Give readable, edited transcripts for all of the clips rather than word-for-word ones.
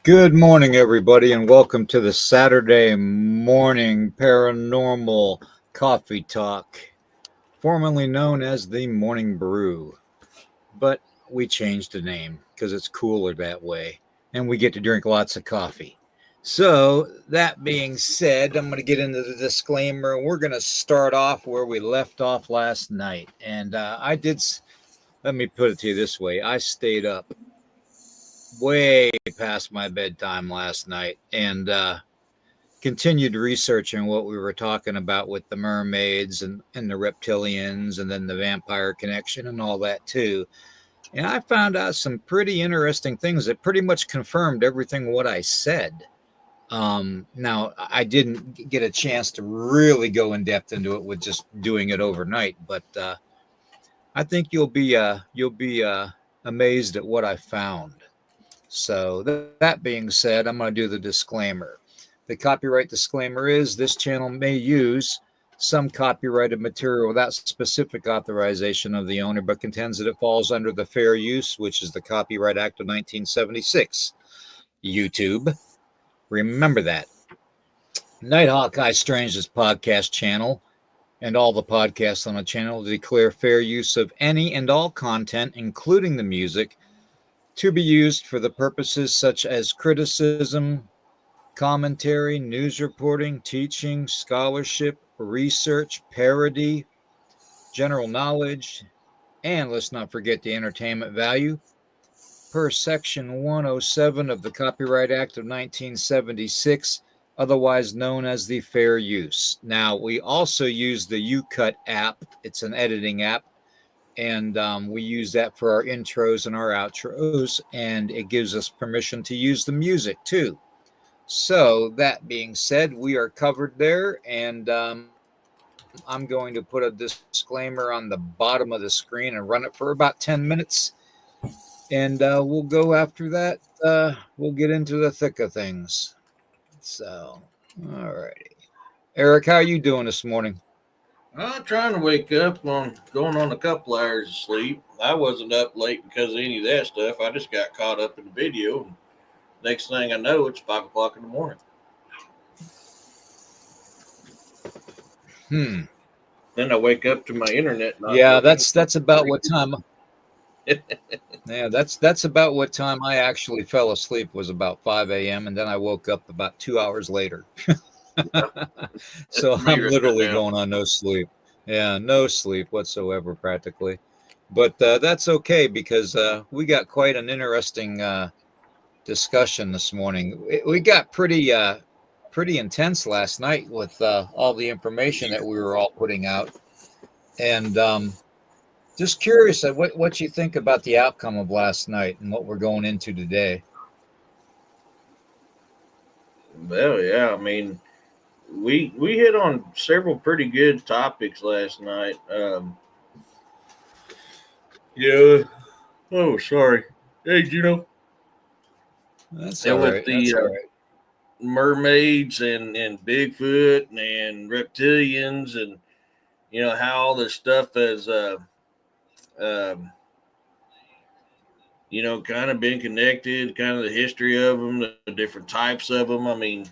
Good morning, everybody, and welcome to the Saturday morning paranormal coffee talk, formerly known as the Morning Brew. But we changed the name because it's cooler that way, and we get to drink lots of coffee. So, that being said, I'm going to get into the disclaimer. We're going to start off where we left off last night. And let me put it to you this way, I stayed up way past my bedtime last night and continued researching what we were talking about with the mermaids and the reptilians and then the vampire connection and all that too. And I found out some pretty interesting things that pretty much confirmed everything what I said. Now I didn't get a chance to really go in depth into it with just doing it overnight, but I think you'll be amazed at what I found. So that being said, I'm going to do the disclaimer. The copyright disclaimer is this channel may use some copyrighted material without specific authorization of the owner, but contends that it falls under the fair use, which is the Copyright Act of 1976. YouTube, remember that. Nighthawk I Strange's podcast channel and all the podcasts on the channel declare fair use of any and all content, including the music, to be used for the purposes such as criticism, commentary, news reporting, teaching, scholarship, research, parody, general knowledge, and let's not forget the entertainment value per Section 107 of the Copyright Act of 1976, otherwise known as the fair use. Now, we also use the UCut app. It's an editing app, and we use that for our intros and our outros, and it gives us permission to use the music too. So that being said, we are covered there, and I'm going to put a disclaimer on the bottom of the screen and run it for about 10 minutes, and we'll go after that. We'll get into the thick of things. So, all righty. Eric, how are you doing this morning? I'm trying to wake up on going on a couple hours of sleep. I wasn't up late because of any of that stuff. I just got caught up in the video. And next thing I know, it's 5 o'clock in the morning. Hmm. Then I wake up to my internet not Yeah, working. that's about what time. Yeah, that's about what time I actually fell asleep was about 5 a.m. and then I woke up about 2 hours later. That's So me I'm right literally now. going on no sleep. Yeah, no sleep whatsoever practically. But that's okay because we got quite an interesting discussion this morning. We got pretty intense last night with all the information that we were all putting out, and just curious what you think about the outcome of last night and what we're going into today. Well, yeah, I mean, we hit on several pretty good topics last night. Yeah. Oh, sorry. Hey, That's and all with right. the That's all right. mermaids and Bigfoot and reptilians and how all this stuff has um, kind of been connected, kind of the history of them, the different types of them. I mean,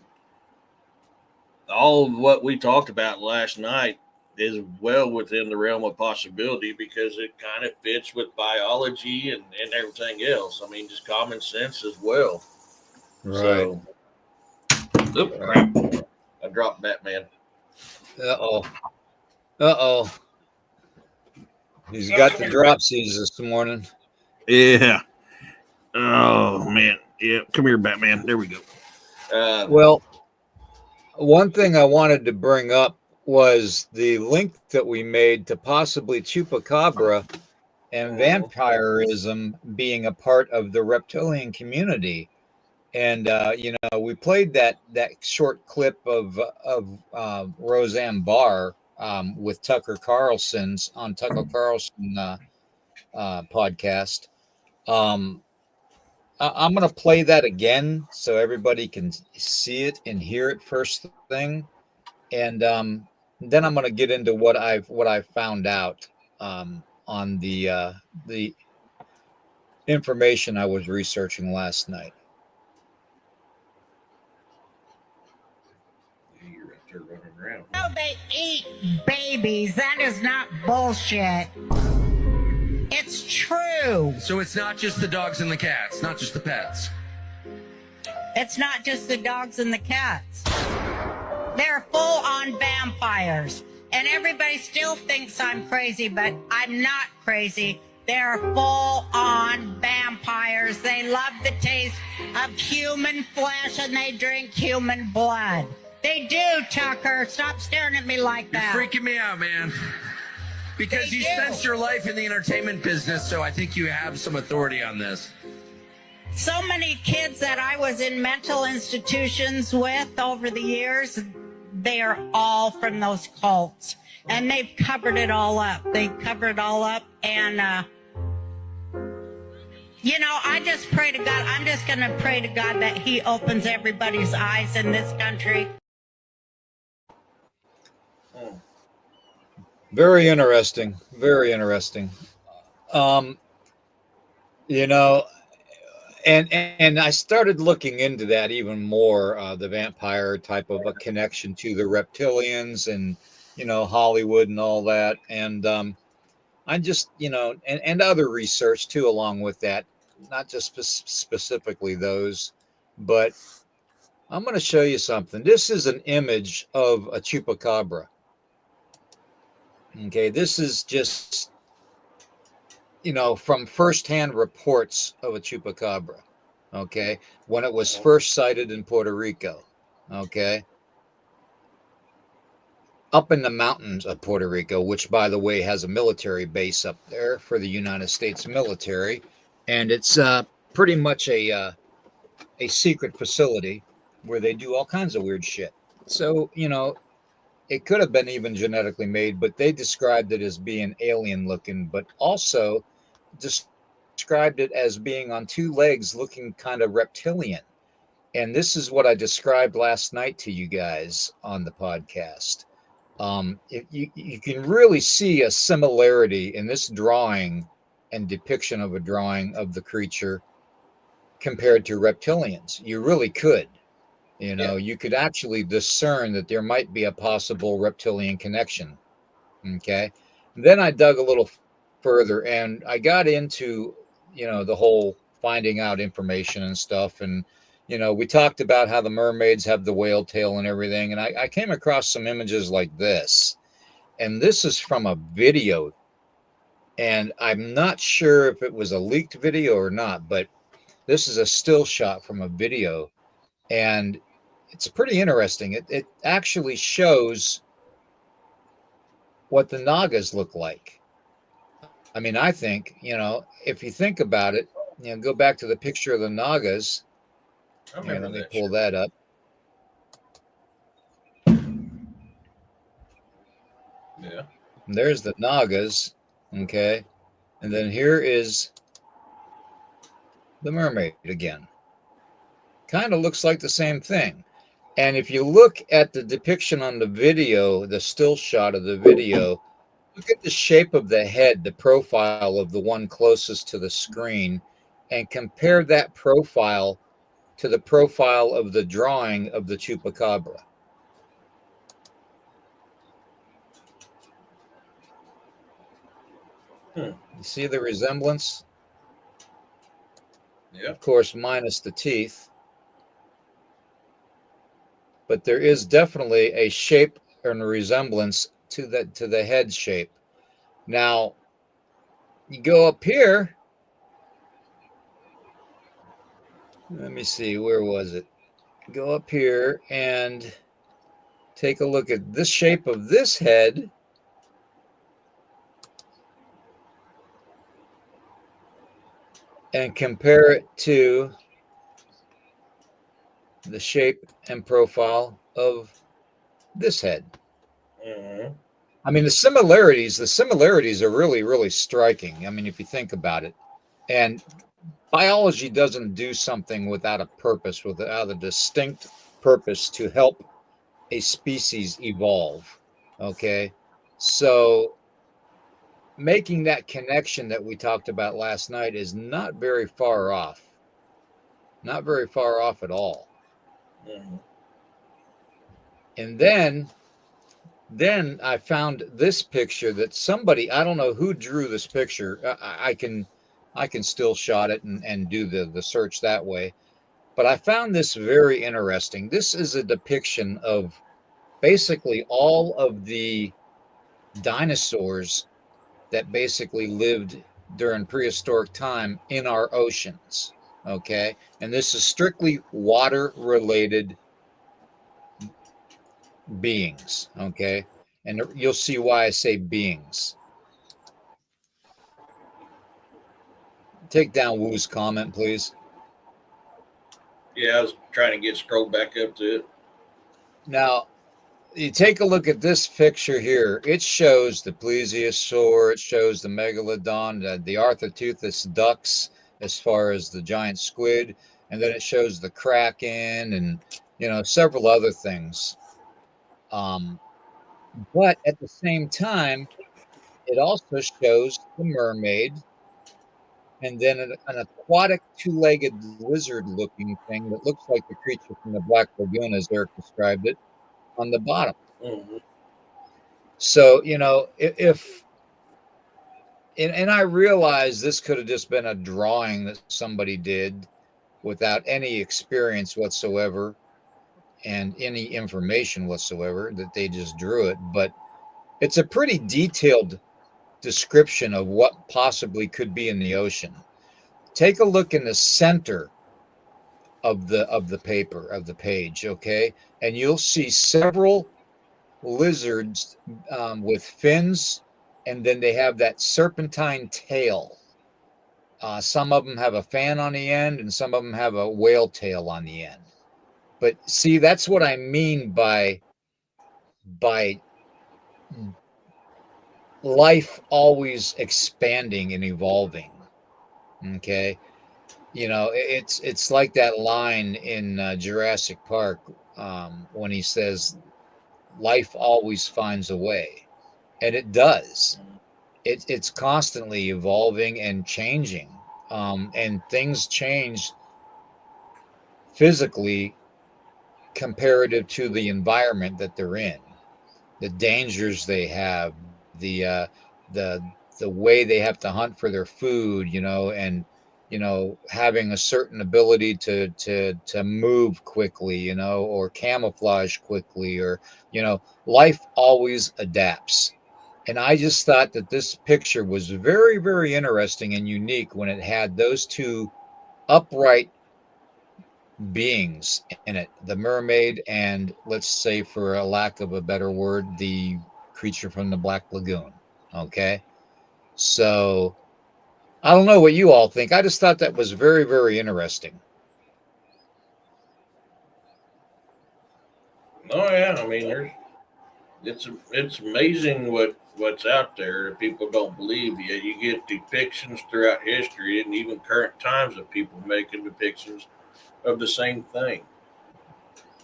all of what we talked about last night is well within the realm of possibility because it kind of fits with biology and everything else. I mean, just common sense as well. Right. So, oop, Right. crap. I dropped Batman. Uh oh. Uh oh. He's Oh, got come the here, Bat. dropsies this morning. Yeah. Oh, man. Yeah. Come here, Batman. There we go. Um, Well, one thing I wanted to bring up was the link that we made to possibly chupacabra and mhm. vampirism being a part of the reptilian community. And we played that short clip of Roseanne Barr with Tucker Carlson's on Tucker Carlson podcast. Um, I'm going to play that again so everybody can see it and hear it first thing, and then I'm going to get into what I found out on the information I was researching last night. around. No, they eat babies. That is not bullshit. It's true. So it's not just the dogs and the cats, not just the pets. It's not just the dogs and the cats. They're full on vampires. And everybody still thinks I'm crazy, but I'm not crazy. They're full on vampires. They love the taste of human flesh and they drink human blood. They do, Tucker. Stop staring at me like that. You're freaking me out, man. Because They you do. spent your life in the entertainment business, so I think you have some authority on this. So many kids that I was in mental institutions with over the years, they are all from those cults. And they've covered it all up. They covered it all up. And, you know, I just pray to God. I'm just going to pray to God that he opens everybody's eyes in this country. Very interesting. Very interesting. You know, and I started looking into that even more, the vampire type of a connection to the reptilians and, you know, Hollywood and all that. And I just, you know, and other research too, along with that, not just specifically those, but I'm going to show you something. This is an image of a chupacabra. Okay, this is just, you know, from firsthand reports of a chupacabra. Okay, when it was first sighted in Puerto Rico. Okay, up in the mountains of Puerto Rico, which, by the way, has a military base up there for the United States military, and it's pretty much a secret facility where they do all kinds of weird shit. So, you know, it could have been even genetically made, but they described it as being alien looking, but also described it as being on two legs looking kind of reptilian. And this is what I described last night to you guys on the podcast. You can really see a similarity in this drawing and depiction of a drawing of the creature compared to reptilians. You really could. You know, you could actually discern that there might be a possible reptilian connection. Okay. And then I dug a little further and I got into, you know, the whole finding out information and stuff. And, you know, we talked about how the mermaids have the whale tail and everything. And I came across some images like this. And this is from a video. And I'm not sure if it was a leaked video or not, but this is a still shot from a video. And it's pretty interesting. It actually shows what the Nagas look like. I mean, I think, you know, if you think about it, you know, go back to the picture of the Nagas. Here, let me pull that up. Yeah. And there's the Nagas. Okay. And then here is the mermaid again. Kind of looks like the same thing. And if you look at the depiction on the video, the still shot of the video, look at the shape of the head, the profile of the one closest to the screen, and compare that profile to the profile of the drawing of the chupacabra. You see the resemblance? Yeah. Of course, minus the teeth. But there is definitely a shape and a resemblance to the head shape. Now, you go up here. Let me see, where was it? Go up here and take a look at this shape of this head. And compare it to the shape and profile of this head. Mm-hmm. I mean, the similarities are really, really striking. I mean, if you think about it, and biology doesn't do something without a purpose, without a distinct purpose to help a species evolve. Okay. So making that connection that we talked about last night is not very far off. Not very far off at all. Mm-hmm. And then Then I found this picture that somebody, I don't know who drew this picture. I can still shot it and do the search that way. But I found this very interesting. This is a depiction of basically all of the dinosaurs that basically lived during prehistoric time in our oceans. Okay. And this is strictly water related beings. Okay. And you'll see why I say beings. Take down Wu's comment, please. Yeah, I was trying to get scrolled back up to it. Now, you take a look at this picture here. It shows the plesiosaur, it shows the megalodon, the arthropteryx ducks, as far as the giant squid, and then it shows the kraken and several other things. But at the same time, it also shows the mermaid, and then an aquatic two-legged lizard-looking thing that looks like the creature from the Black Lagoon, as Eric described it, on the bottom. Mm-hmm. So, if and I realize this could have just been a drawing that somebody did without any experience whatsoever and any information whatsoever, that they just drew it. But it's a pretty detailed description of what possibly could be in the ocean. Take a look in the center of the paper, of the page, okay? And you'll see several lizards with fins, and then they have that serpentine tail. Some of them have a fan on the end, and some of them have a whale tail on the end. But see, that's what I mean by life always expanding and evolving. Okay, it's like that line in Jurassic Park, when he says, "Life always finds a way," and it does. It's constantly evolving and changing, and things change physically comparative to the environment that they're in, the dangers they have, the the way they have to hunt for their food, and having a certain ability to move quickly, or camouflage quickly, or life always adapts. And I just thought that this picture was very, very interesting and unique when it had those two upright beings in it, the mermaid, and, let's say, for a lack of a better word, the creature from the Black Lagoon. Okay. So I don't know what you all think. I just thought that was very, very interesting. Oh yeah, I mean, it's amazing what's out there that people don't believe. Yet you get depictions throughout history and even current times of people making depictions of the same thing.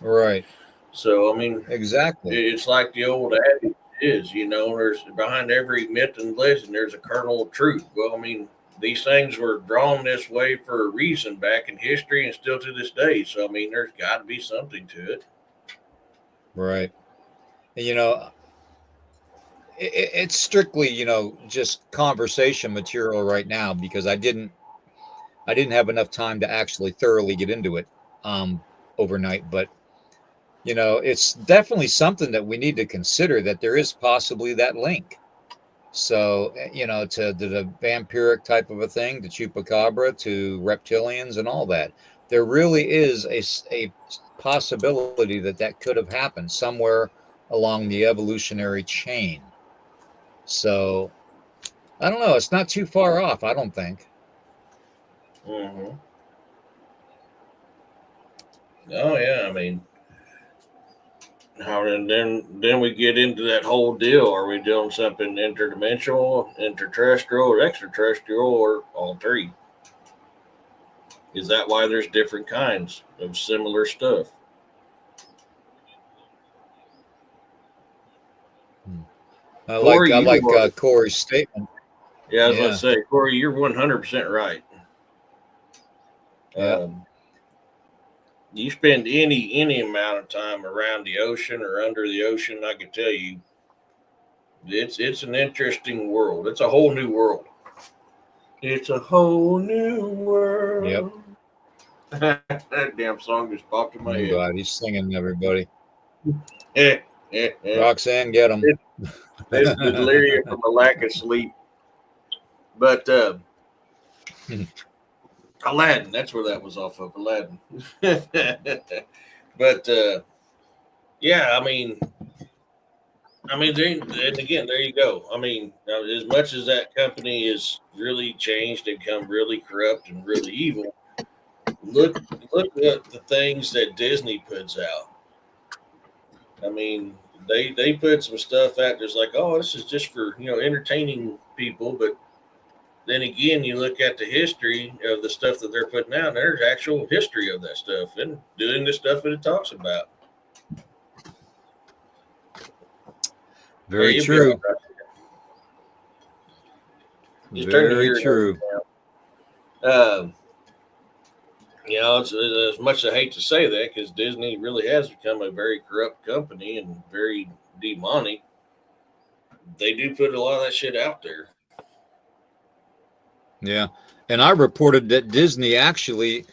Right. So I mean, Exactly. it's like the old adage is, there's behind every myth and legend there's a kernel of truth. Well, I mean, these things were drawn this way for a reason back in history and still to this day. So I mean, there's got to be something to it. Right. And, it's strictly, just conversation material right now, because I didn't have enough time to actually thoroughly get into it overnight. But it's definitely something that we need to consider, that there is possibly that link. So, to the vampiric type of a thing, to chupacabra, to reptilians and all that, there really is a possibility that could have happened somewhere along the evolutionary chain. So, I don't know. It's not too far off, I don't think. Hmm. Oh yeah, I mean, how and then we get into that whole deal. Are we doing something interdimensional, interterrestrial, or extraterrestrial, or all three? Is that why there's different kinds of similar stuff? Hmm. I like Corey, I you like are. Corey's statement. Yeah, I was going to Yeah, say, Corey, you're 100% right. yeah. Um, you spend any amount of time around the ocean or under the ocean, I can tell you It's an interesting world. It's a whole new world. It's a whole new world. Yep. That damn song just popped in my I'm head. glad he's singing, everybody. It's Roxanne, get him. delirium from a lack of sleep. But Aladdin, that's where that was off of, Aladdin. But yeah, and again, there you go. I mean, as much as that company is really changed and become really corrupt and really evil, look at the things that Disney puts out. I mean, they put some stuff out there's like, oh, this is just for entertaining people, but then again, you look at the history of the stuff that they're putting out, and there's actual history of that stuff and doing the stuff that it talks about. Very Yeah, true. Just turn the Very hearing true. down. It's, as much as I hate to say that, because Disney really has become a very corrupt company and very demonic, they do put a lot of that shit out there. Yeah. And I reported that Disney actually,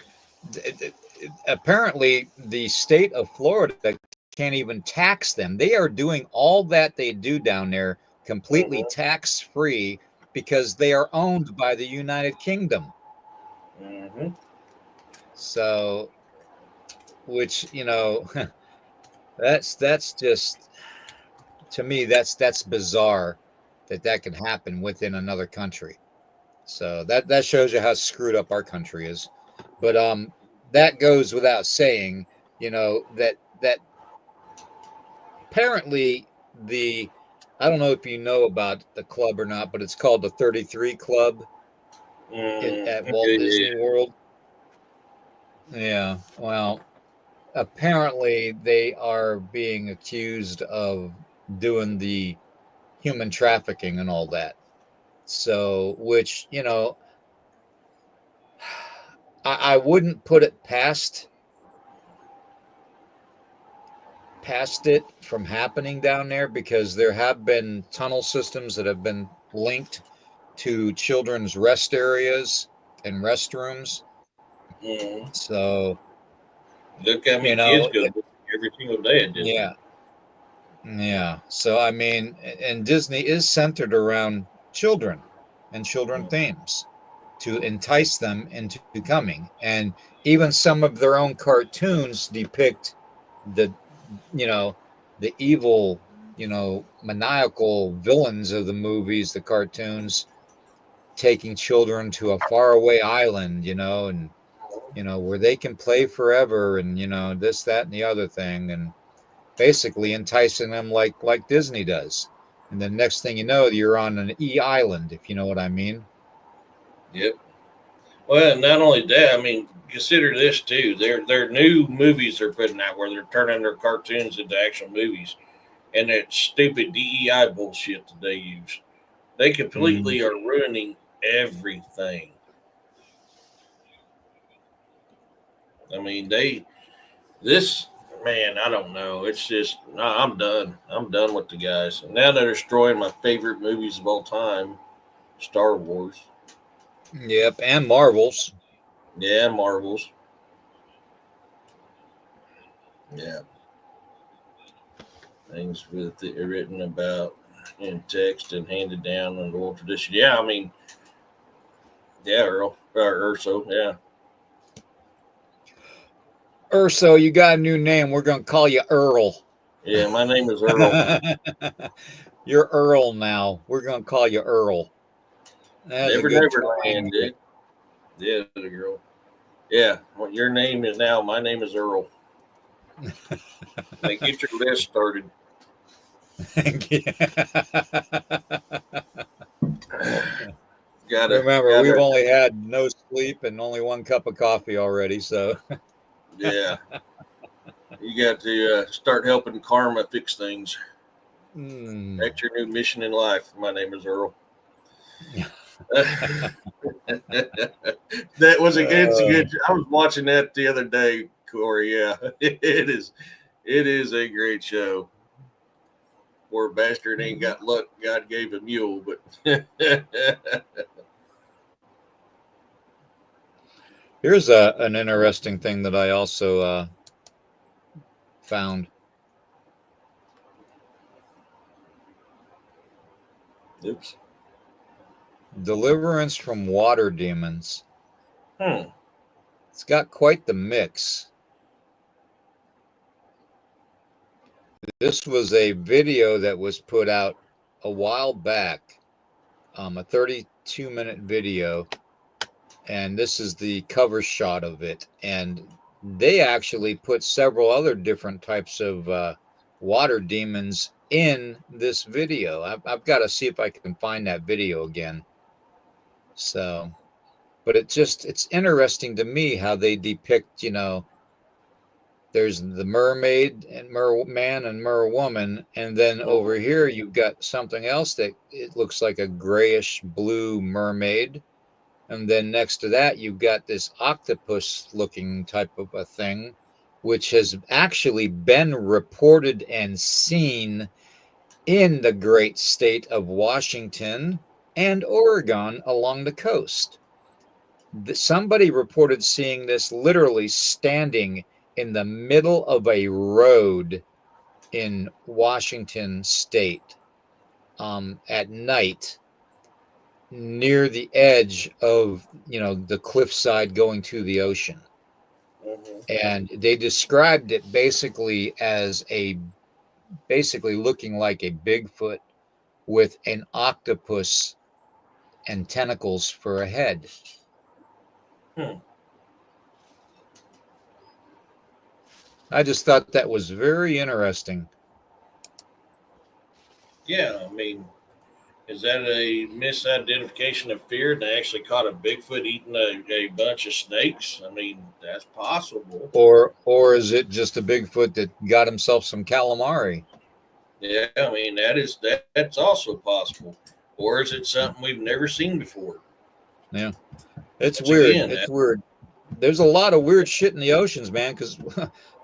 apparently, the state of Florida can't even tax them. They are doing all that they do down there completely tax free because they are owned by the United Kingdom. Mm-hmm. So, which, that's just, to me, that's bizarre that can happen within another country. So that shows you how screwed up our country is. But that goes without saying, that apparently I don't know if you know about the club or not, but it's called the 33 Club at Walt Disney World. Yeah, well, apparently they are being accused of doing the human trafficking and all that. So, which, I wouldn't put it past it from happening down there, because there have been tunnel systems that have been linked to children's rest areas and restrooms. So look how many kids go every single day at Disney. Yeah. So I mean, and Disney is centered around children and children themes to entice them into coming. And even some of their own cartoons depict the the evil, maniacal villains of the movies, the cartoons, taking children to a faraway island, and where they can play forever, and this, that, and the other thing, and basically enticing them like Disney does. And then next thing you know, you're on an island, if you know what I mean. Yep. Well, not only that, I mean, consider this too. Their new movies they're putting out where they're turning their cartoons into actual movies, and that stupid DEI bullshit that they use. They completely are ruining everything. I mean, man, I don't know. It's just, I'm done. I'm done with the guys. And now they're destroying my favorite movies of all time, Star Wars. Yep, and Marvels. Yeah, Marvels. Yeah. Things with it written about in text and handed down in oral tradition. Yeah, I mean, yeah, Earl or Urso. Yeah. Urso, you got a new name. We're gonna call you Earl. Yeah, my name is Earl. You're Earl now. We're gonna call you Earl. That's Never, never land, dude. Yeah, the girl. Yeah, well, your name is now. My name is Earl. Like, get your list started. Remember, we've only had no sleep and only one cup of coffee already, so yeah, you got to start helping karma fix things. That's your new mission in life. My name is Earl. That was a good. I was watching that the other day, Corey. Yeah, it is a great show. Poor bastard ain't got luck. God gave a mule, but Here's an interesting thing that I also found. oops. Deliverance from water demons. Hmm. It's got quite the mix. This was a video that was put out a while back, a 32-minute video, and this is the cover shot of it. And they actually put several other different types of water demons in this video. I've got to see if I can find that video again. So, but it's interesting to me how they depict, there's the mermaid and merman and merwoman, and then over here you've got something else that it looks like a grayish blue mermaid, and then next to that you've got this octopus looking type of a thing, which has actually been reported and seen in the great state of Washington and Oregon along the coast. Somebody reported seeing this literally standing in the middle of a road in Washington state at night near the edge of, the cliffside going to the ocean. And they described it basically as basically looking like a Bigfoot with an octopus and tentacles for a head. I just thought that was very interesting. Yeah, I mean, is that a misidentification of fear? They actually caught a Bigfoot eating a bunch of snakes. I mean, that's possible. Or is it just a Bigfoot that got himself some calamari? Yeah, I mean that's also possible. Or is it something we've never seen before? Yeah, it's weird. It's weird. There's a lot of weird shit in the oceans, man. Because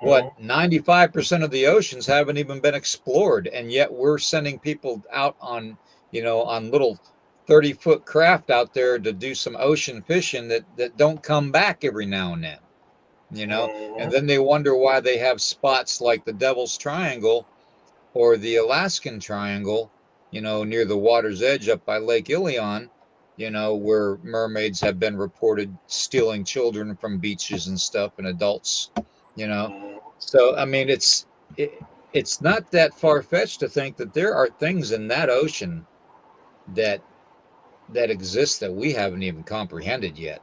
what 95% of the oceans haven't even been explored, and yet we're sending people out on on little 30-foot craft out there to do some ocean fishing that don't come back every now and then. And then they wonder why they have spots like the Devil's Triangle or the Alaskan Triangle, near the water's edge up by Lake Ilion, where mermaids have been reported stealing children from beaches and stuff and adults, So, I mean, it's not that far-fetched to think that there are things in that ocean that exist that we haven't even comprehended yet.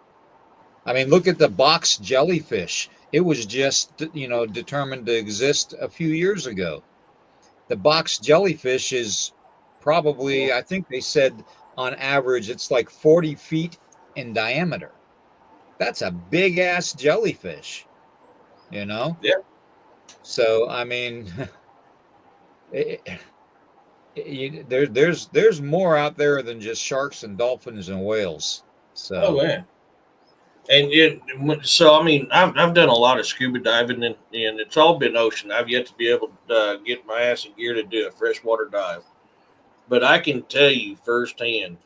I mean, look at the box jellyfish. It was just, determined to exist a few years ago. The box jellyfish is probably, I think they said on average, it's like 40 feet in diameter. That's a big ass jellyfish, Yeah. So, I mean, there's more out there than just sharks and dolphins and whales. So, oh man. And so, I mean, I've done a lot of scuba diving, and it's all been ocean. I've yet to be able to get my ass in gear to do a freshwater dive. But I can tell you firsthand,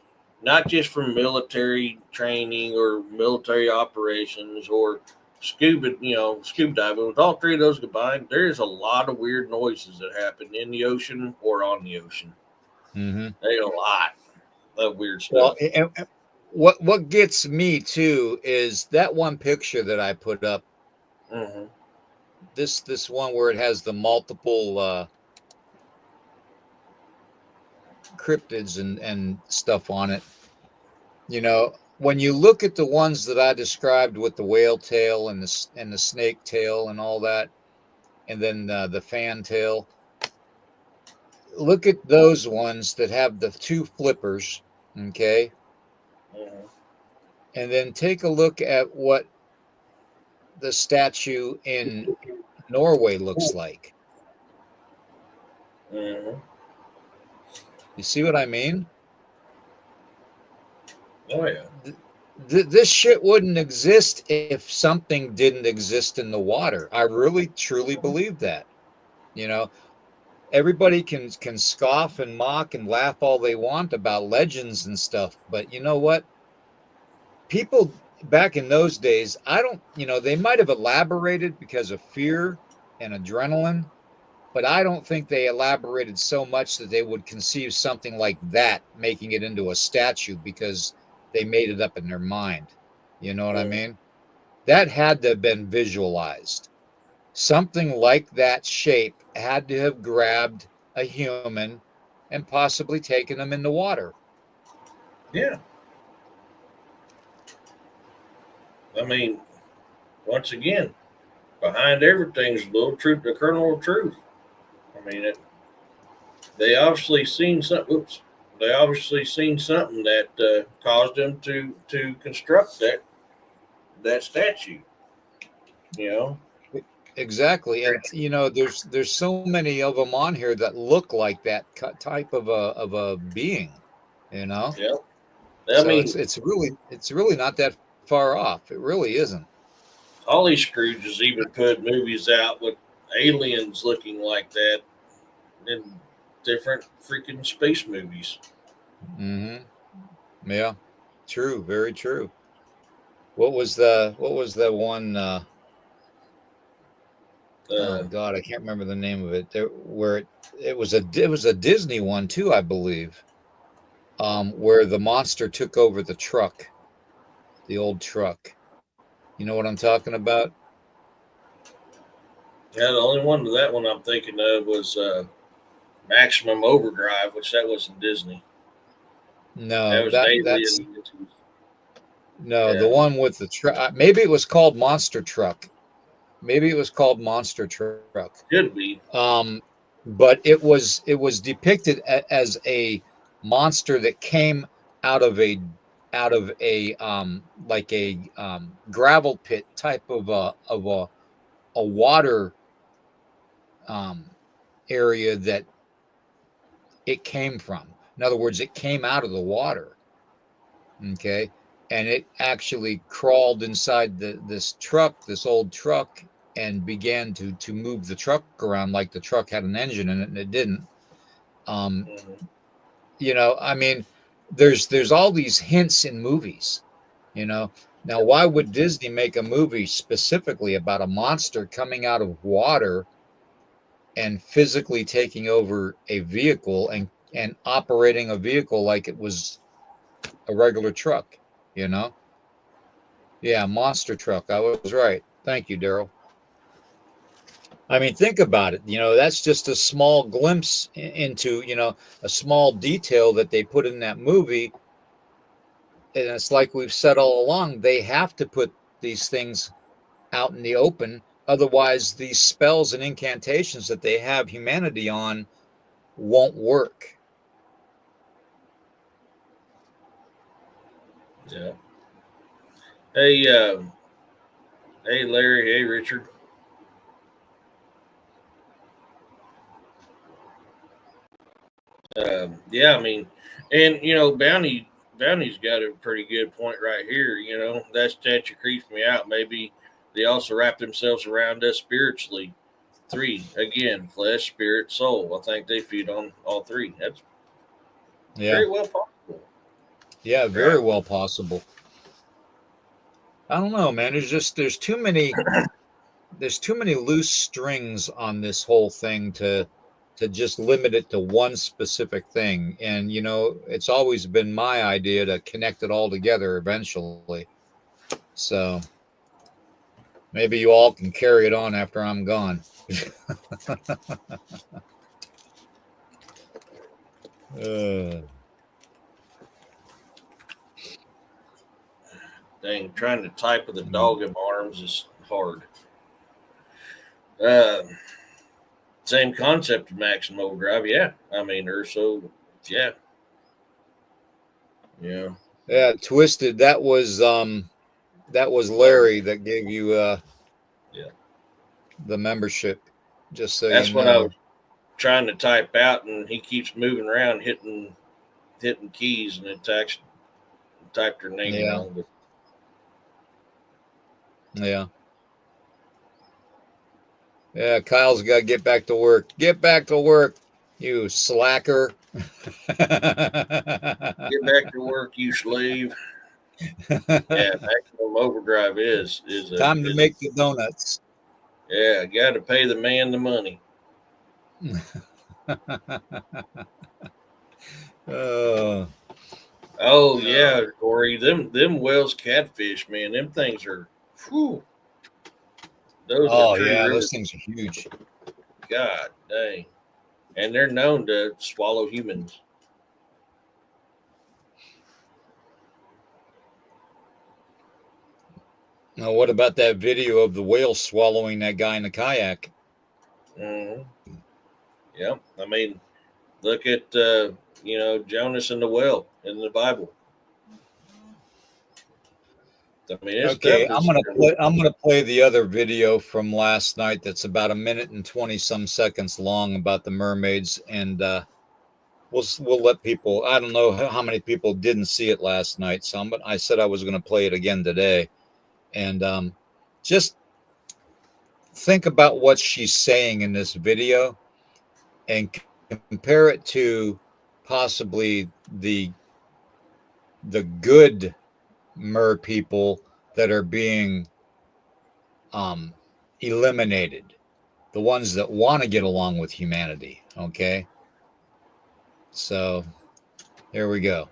not just from military training or military operations or scuba diving, with all three of those combined, there's a lot of weird noises that happen in the ocean or on the ocean. Mm-hmm. There's a lot of weird stuff. Well, what gets me too is that one picture that I put up. Mm-hmm. This one where it has the multiple cryptids and stuff on it. When you look at the ones that I described with the whale tail and the snake tail and all that, and then the fan tail, look at those ones that have the two flippers, okay? Mm-hmm. And then take a look at what the statue in Norway looks like. Mm-hmm. You see what I mean? Oh yeah. This shit wouldn't exist if something didn't exist in the water. I really truly believe that. everybody can scoff and mock and laugh all they want about legends and stuff, but you know what? People back in those days, I don't, they might have elaborated because of fear and adrenaline, but I don't think they elaborated so much that they would conceive something like that, making it into a statue because they made it up in their mind. You know what I Mm. mean? That had to have been visualized. Something like that shape had to have grabbed a human and possibly taken them in the water. Yeah. I mean, once again, behind everything's a little truth, the kernel of truth. I mean, they obviously seen something. Oops, they obviously seen something that caused them to construct that statue. You know. Exactly, and there's so many of them on here that look like that type of a being, you know. Yeah. I So mean, it's really not that far off. It really isn't. Holly Scrooge has even put movies out with aliens looking like that in different freaking space movies. Hmm. Yeah, true, very true. What was the one? Oh Uh, God, I can't remember the name of it. Where it was a Disney one too, I believe. Where the monster took over the truck, the old truck. You know what I'm talking about? yeah, the only one that one I'm thinking of was Maximum Overdrive, which that wasn't Disney. That No, was an that's alien. no, the Yeah, one with the truck. Maybe it was called Monster Truck. Maybe it was called Monster Truck. could be. Um, but it was depicted as a monster that came out of a like a gravel pit type of a water um area that it came from. In other words, it came out of the water. Okay. And it actually crawled inside this old truck, and began to move the truck around like the truck had an engine in it, and it didn't. Um, Mhm. I mean, there's all these hints in movies, you know. Now, why would Disney make a movie specifically about a monster coming out of water and physically taking over a vehicle and operating a vehicle like it was a regular truck, you know? Yeah, monster truck. I was right. Thank you, Daryl. I mean, think about it. That's just a small glimpse into, a small detail that they put in that movie. And it's like we've said all along, they have to put these things out in the open. Otherwise, these spells and incantations that they have humanity on won't work. Yeah. Hey, hey, Larry. Hey, Richard. Yeah, I mean, and Bounty's got a pretty good point right here. That statue creeps me out. Maybe they also wrap themselves around us spiritually. Three again, flesh, spirit, soul. I think they feed on all three. That's Yeah. very well possible. Yeah, Right? very well possible. I don't know, man. There's too many loose strings on this whole thing to just limit it to one specific thing. And it's always been my idea to connect it all together eventually. So maybe you all can carry it on after I'm gone. uh, Dang, trying to type with a dog in my arms is hard. Uh, Same concept of maximum overdrive. Yeah, I mean, or so. Yeah, yeah, yeah, Twisted. That was Larry that gave you yeah. the membership. Just so you That's what I know. was trying to type out, and he keeps moving around, hitting keys, and it typed her name Yeah, wrong. But yeah. Yeah, Kyle's got to get back to work. Get back to work, you slacker. Get back to work, you slave. Yeah, maximum overdrive Time to make the donuts. yeah, got to pay the man the money. Oh, Oh yeah, Corey, them Wells catfish, man, them things are, whew, those are true river. those things are huge. God dang, and they're known to swallow humans. Now, what about that video of the whale swallowing that guy in the kayak? Mm-hmm. Yep, I mean, look at Jonas and the whale in the Bible. I mean, this Okay, stuff is. I'm gonna play the other video from last night. That's about 1 minute and 20 some seconds long about the mermaids, and we'll let people. I don't know how many people didn't see it last night, so I said I was going to play it again today, and just think about what she's saying in this video, and compare it to possibly the good mer people that are being eliminated, the ones that want to get along with humanity. Okay, so here we go.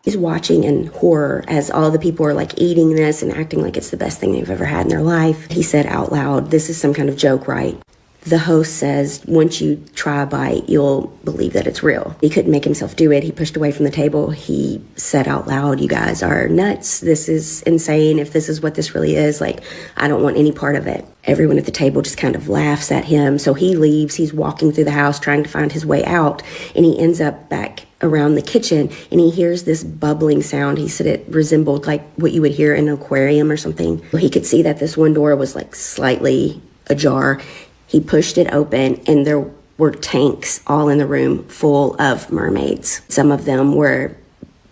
He's watching in horror as all the people are like eating this and acting like it's the best thing they've ever had in their life. He said out loud, "This is some kind of joke, right?" The host says, "Once you try a bite, you'll believe that it's real." He couldn't make himself do it. He pushed away from the table. He said out loud, "You guys are nuts. This is insane. If this is what this really is, like, I don't want any part of it." Everyone at the table just kind of laughs at him. So he leaves. He's walking through the house trying to find his way out. And he ends up back around the kitchen and he hears this bubbling sound. He said it resembled like what you would hear in an aquarium or something. He could see that this one door was like slightly ajar. He pushed it open and there were tanks all in the room full of mermaids. Some of them were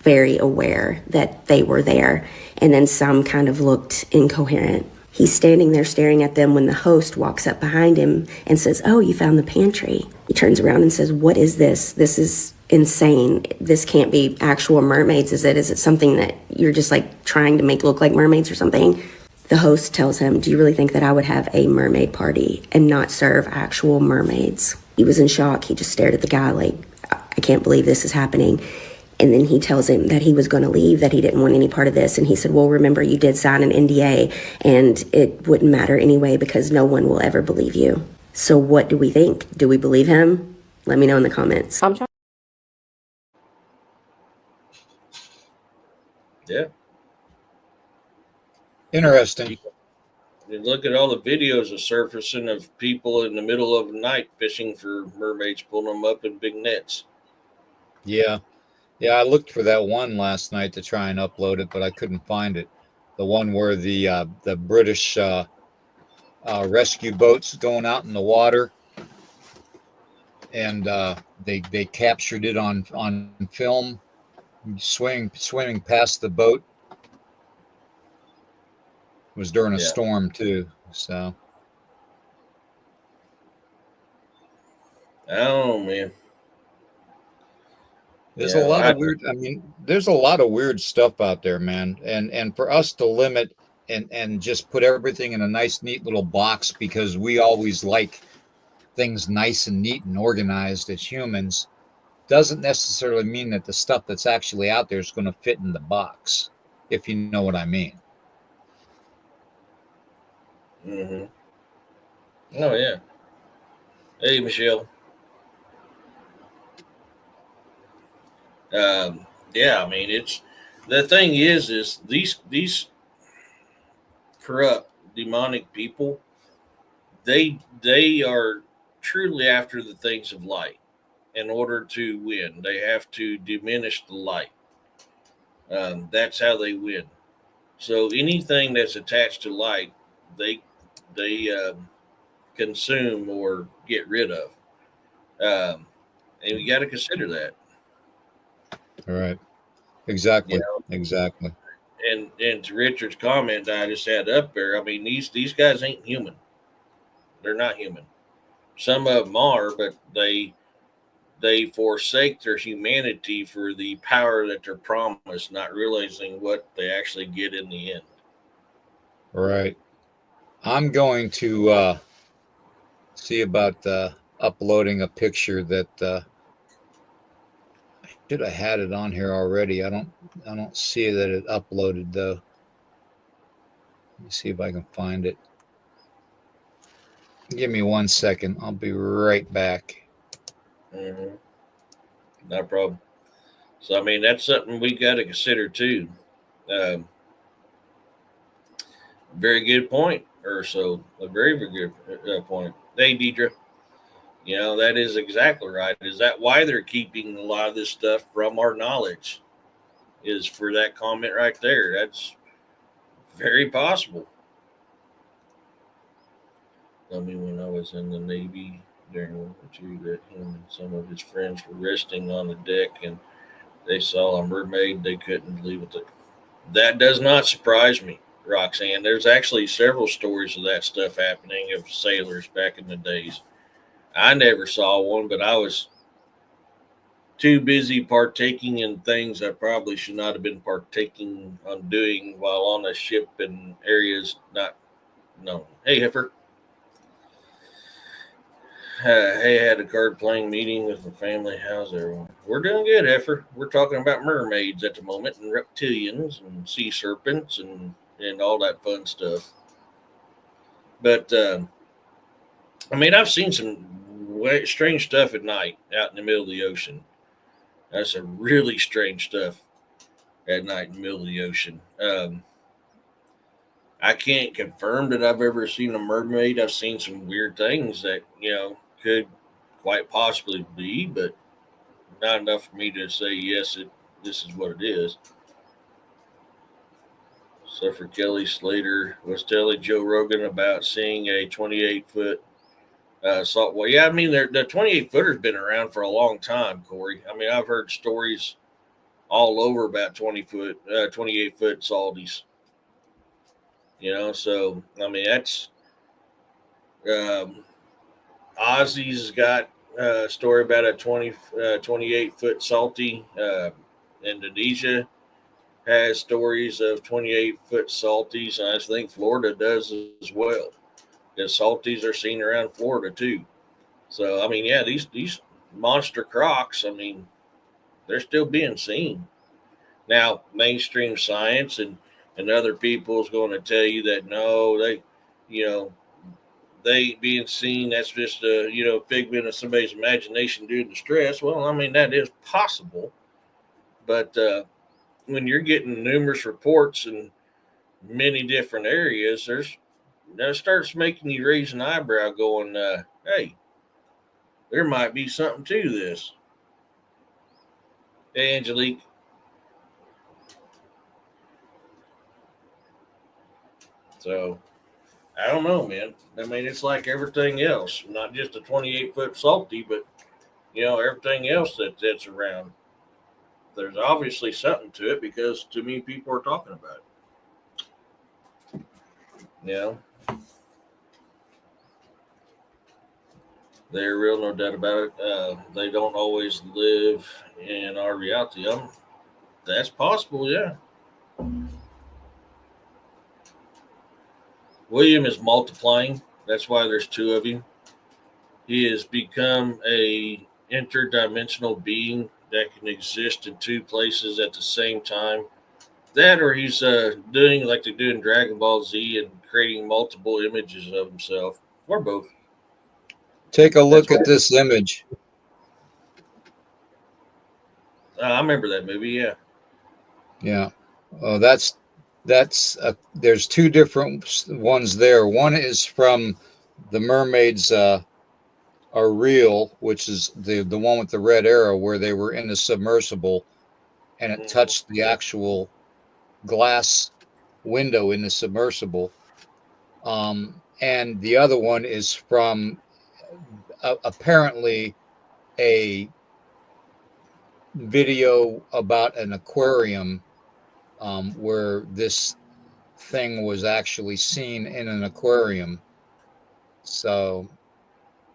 very aware that they were there, and then some kind of looked incoherent. He's standing there staring at them when the host walks up behind him and says, "Oh, you found the pantry." He turns around and says, "What is this? This is insane. This can't be actual mermaids, is it? Is it something that you're just like trying to make look like mermaids or something?" The host tells him, "Do you really think that I would have a mermaid party and not serve actual mermaids?" He was in shock. He just stared at the guy like, "I can't believe this is happening." And then he tells him that he was going to leave, that he didn't want any part of this. And he said, "Well, remember, you did sign an NDA and it wouldn't matter anyway because no one will ever believe you." So what do we think? Do we believe him? Let me know in the comments. Yeah. Interesting. And look at all the videos of surfacing of people in the middle of the night fishing for mermaids, pulling them up in big nets. Yeah, I looked for that one last night to try and upload it, but I couldn't find it. The one where the British rescue boats going out in the water, and they captured it on film, swimming past the boat. It was during a storm too, so. Oh man. There's a lot of weird. I mean, there's a lot of weird stuff out there, man. And for us to limit and just put everything in a nice, neat little box because we always like things nice and neat and organized as humans, doesn't necessarily mean that the stuff that's actually out there is going to fit in the box, if you know what I mean. Mm-hmm. Oh yeah. Hey, Michelle. Yeah, I mean, it's the thing is these corrupt demonic people, they are truly after the things of light. In order to win, they have to diminish the light. That's how they win. So anything that's attached to light, they consume or get rid of, and you got to consider that. All right. Exactly. You know, Exactly. and to Richard's comment that I just had up there, I mean these guys ain't human. They're not human. Some of them are, but they forsake their humanity for the power that they're promised, not realizing what they actually get in the end. Right. I'm going to see about uploading a picture that I should have had it on here already. I don't see that it uploaded though. Let me see if I can find it. Give me 1 second. I'll be right back. Mm-hmm. No problem. So, I mean, that's something we got to consider too. Um, very good point, or so a very, very good point. Hey, Deidre, you know, that is exactly right. Is that why they're keeping a lot of this stuff from our knowledge? Is for that comment right there. That's very possible. I mean, when I was in the Navy during World War II, that him and some of his friends were resting on the deck and they saw a mermaid. They couldn't believe it. That does not surprise me, Roxanne. There's actually several stories of that stuff happening of sailors back in the days. I never saw one, but I was too busy partaking in things I probably should not have been partaking on doing while on a ship in areas not known. Hey, Heifer. Hey, I had a card playing meeting with the family. How's everyone? We're doing good, Heifer. We're talking about mermaids at the moment and reptilians and sea serpents and all that fun stuff. But I mean, I've seen some strange stuff at night out in the middle of the ocean. That's some really strange stuff at night in the middle of the ocean. I can't confirm that I've ever seen a mermaid. I've seen some weird things that, you know, could quite possibly be, but not enough for me to say, yes, this is what it is. So for Kelly Slater was telling Joe Rogan about seeing a 28-foot salt. Well, yeah, I mean, the 28-footer's been around for a long time, Corey. I mean, I've heard stories all over about 28-foot salties. You know, so I mean, that's Ozzy's got a story about a 28-foot salty. Indonesia has stories of 28-foot salties, and I think Florida does as well. Because salties are seen around Florida too. So I mean, yeah, these monster crocs, I mean, they're still being seen. Now, mainstream science and other people is going to tell you that no, you know, they being seen, that's just a, you know, figment of somebody's imagination due to stress. Well, I mean, that is possible. But when you're getting numerous reports in many different areas, that starts making you raise an eyebrow going, hey, there might be something to this. Hey, Angelique. So, I don't know, man. I mean, it's like everything else, not just a 28-foot salty, but, you know, everything else that's around. There's obviously something to it because too many people are talking about it. You know, they're real, no doubt about it. They don't always live in our reality. That's possible, yeah. William is multiplying. That's why there's two of him. He has become a interdimensional being that can exist in two places at the same time. That, or he's doing like they do in Dragon Ball Z and creating multiple images of himself, or both. Take a look That's at this image. I remember that movie. Yeah. Yeah. Oh, that's there's two different ones there. One is from the mermaids are real, which is the one with the red arrow where they were in the submersible and it touched the actual glass window in the submersible. And the other one is from apparently a video about an aquarium where this thing was actually seen in an aquarium. So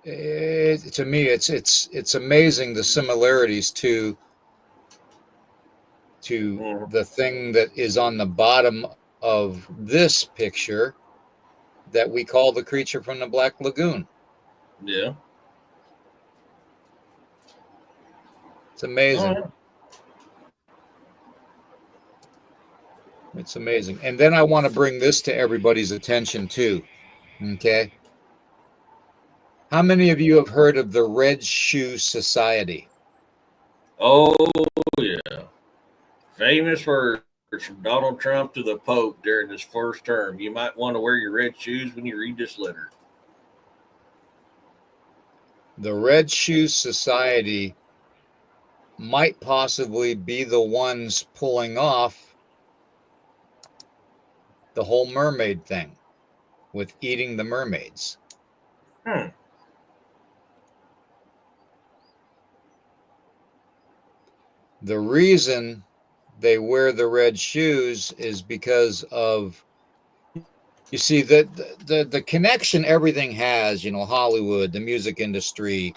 to me, it's amazing the similarities to the thing that is on the bottom of this picture that we call the creature from the Black Lagoon. Yeah. It's amazing. Oh, It's amazing. And then I want to bring this to everybody's attention too. Okay. How many of you have heard of the Red Shoe Society? oh yeah. Famous words from Donald Trump to the Pope during his first term. You might want to wear your red shoes when you read this letter. The Red Shoe Society might possibly be the ones pulling off the whole mermaid thing with eating the mermaids. The reason they wear the red shoes is because of, you see, the connection everything has, you know, Hollywood, the music industry,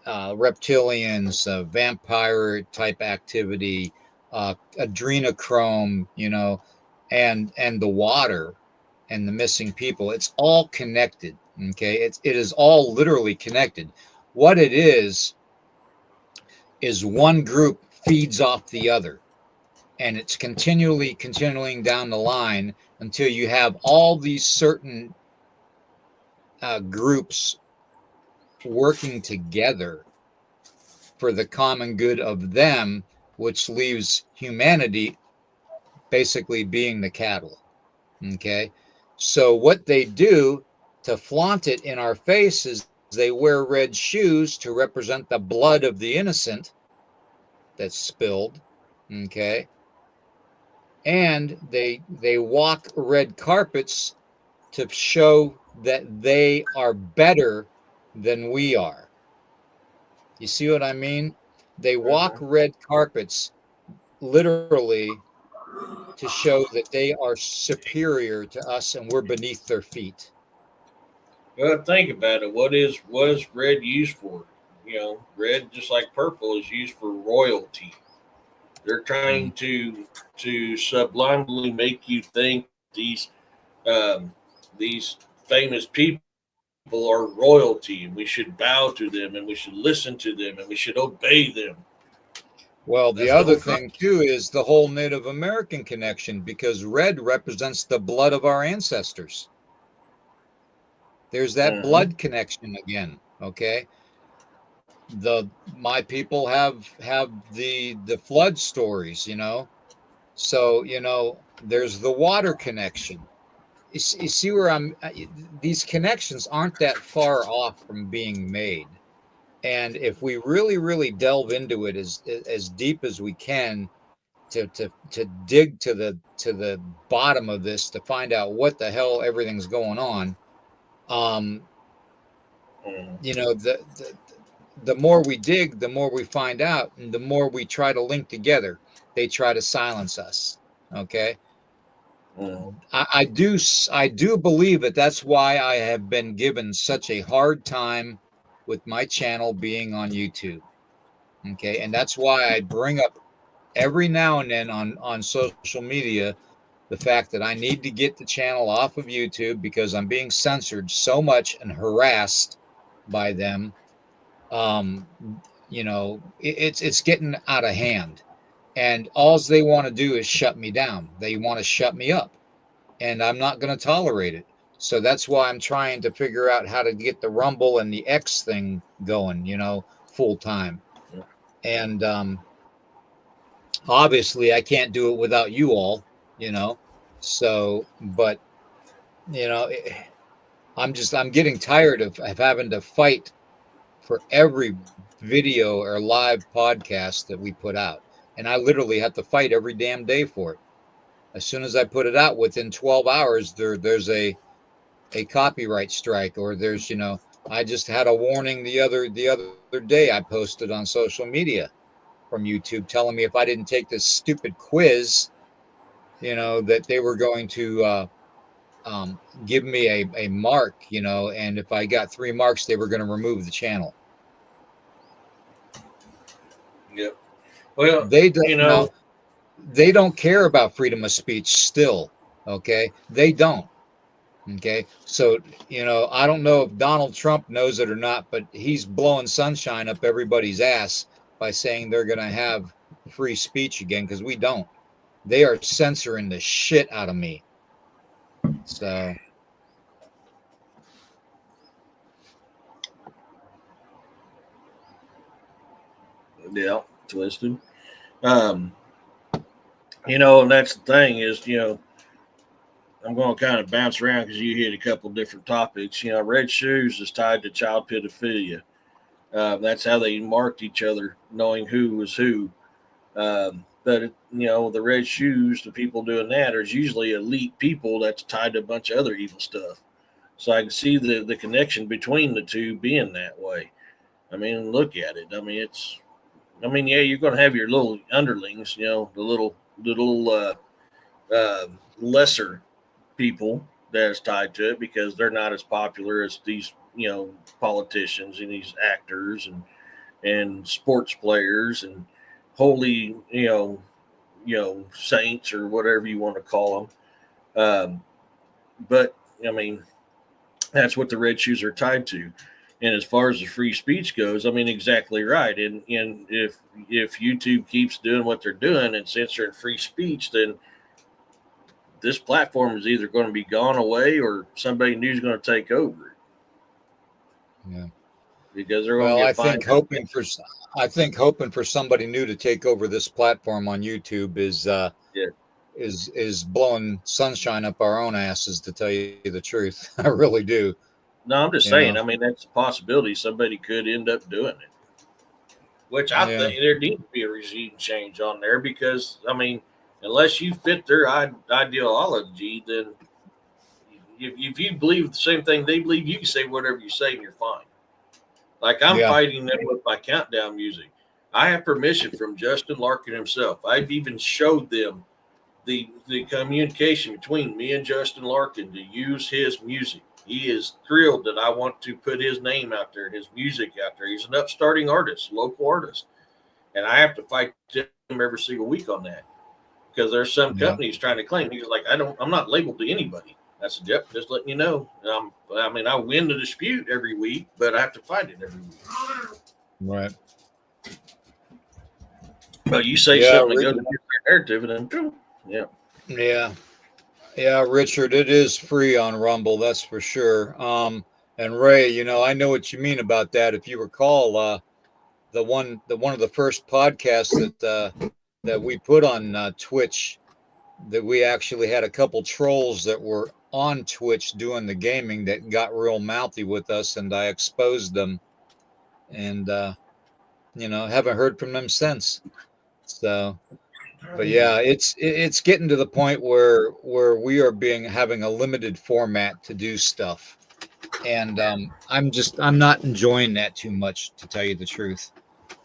reptilians, vampire type activity, adrenochrome, you know, and the water and the missing people. It's all connected. Okay, it is all literally connected. What it is one group feeds off the other, and it's continuing down the line until you have all these certain groups working together for the common good of them, which leaves humanity basically being the cattle. Okay, so what they do to flaunt it in our faces, they wear red shoes to represent the blood of the innocent that's spilled. Okay, and they walk red carpets to show that they are better than we are. You see what I mean? They walk red carpets literally to show that they are superior to us and we're beneath their feet. Well, think about it. What is red used for? You know, red, just like purple, is used for royalty. They're trying to sublimely make you think um, these famous people are royalty, and we should bow to them, and we should listen to them, and we should obey them. Well, the That's the other whole thing too is the whole Native American connection, because red represents the blood of our ancestors. There's that blood connection again. Okay, my people have the flood stories, you know, so you know there's the water connection. You see where these connections aren't that far off from being made, and if we really delve into it as deep as we can to dig to the bottom of this to find out what the hell everything's going on, you know, the more we dig, the more we find out, and the more we try to link together, they try to silence us. Okay. I do believe that that's why I have been given such a hard time with my channel being on YouTube. Okay, and that's why I bring up every now and then on social media the fact that I need to get the channel off of YouTube because I'm being censored so much and harassed by them. You know, it's getting out of hand, and all they want to do is shut me down. They want to shut me up, and I'm not going to tolerate it. So that's why I'm trying to figure out how to get the Rumble and the X thing going, you know, full time. And obviously I can't do it without you all, you know. So, but you know, I'm getting tired of having to fight for every video or live podcast that we put out. And I literally have to fight every damn day for it. As soon as I put it out, within 12 hours, there's a copyright strike, or there's, you know, I just had a warning the other day I posted on social media from YouTube telling me if I didn't take this stupid quiz, you know, that they were going to give me a mark, and if I got 3 marks, they were going to remove the channel. Yep. Well, They don't, they don't care about freedom of speech still. Okay. They don't. Okay. So, I don't know if Donald Trump knows it or not, but he's blowing sunshine up everybody's ass by saying they're going to have free speech again, because we don't. They are censoring the shit out of me. So. Yeah, twisted. And that's the thing is, I'm going to kind of bounce around because you hit a couple different topics. Red Shoes is tied to child pedophilia. That's how they marked each other, knowing who was who. But the Red Shoes, the people doing that, are usually elite people that's tied to a bunch of other evil stuff. So I can see the connection between the two being that way. I mean, look at it. Yeah, you're going to have your little underlings, the little lesser people that is tied to it because they're not as popular as these, politicians and these actors and sports players and holy, saints or whatever you want to call them. But I mean, that's what the Red Shoes are tied to. And as far as the free speech goes, I mean, exactly right. And if YouTube keeps doing what they're doing and censoring free speech, then this platform is either going to be gone away or somebody new is going to take over it. Yeah. Because they're going to get fined. I think hoping for somebody new to take over this platform on YouTube is blowing sunshine up our own asses, to tell you the truth. I really do. No, I'm just saying. I mean, that's a possibility. Somebody could end up doing it. Which I think there needs to be a regime change on there because, I mean, unless you fit their ideology, then if you believe the same thing they believe, you can say whatever you say and you're fine. Like I'm fighting them with my countdown music. I have permission from Justin Larkin himself. I've even showed them the communication between me and Justin Larkin to use his music. He is thrilled that I want to put his name out there, his music out there. He's an upstarting artist, local artist. And I have to fight him every single week on that. Because there's some companies trying to claim. He's like, I'm not labeled to anybody. I said, yep, just letting you know. I win the dispute every week, but I have to fight it every week. Right. But you say something that goes against their narrative, and then Yeah, Richard, it is free on Rumble, that's for sure. And Ray, I know what you mean about that. If you recall, one of the first podcasts that we put on Twitch, that we actually had a couple trolls that were on Twitch doing the gaming that got real mouthy with us, and I exposed them, and haven't heard from them since. So, but yeah, it's getting to the point where we are having a limited format to do stuff, and I'm not enjoying that too much, to tell you the truth.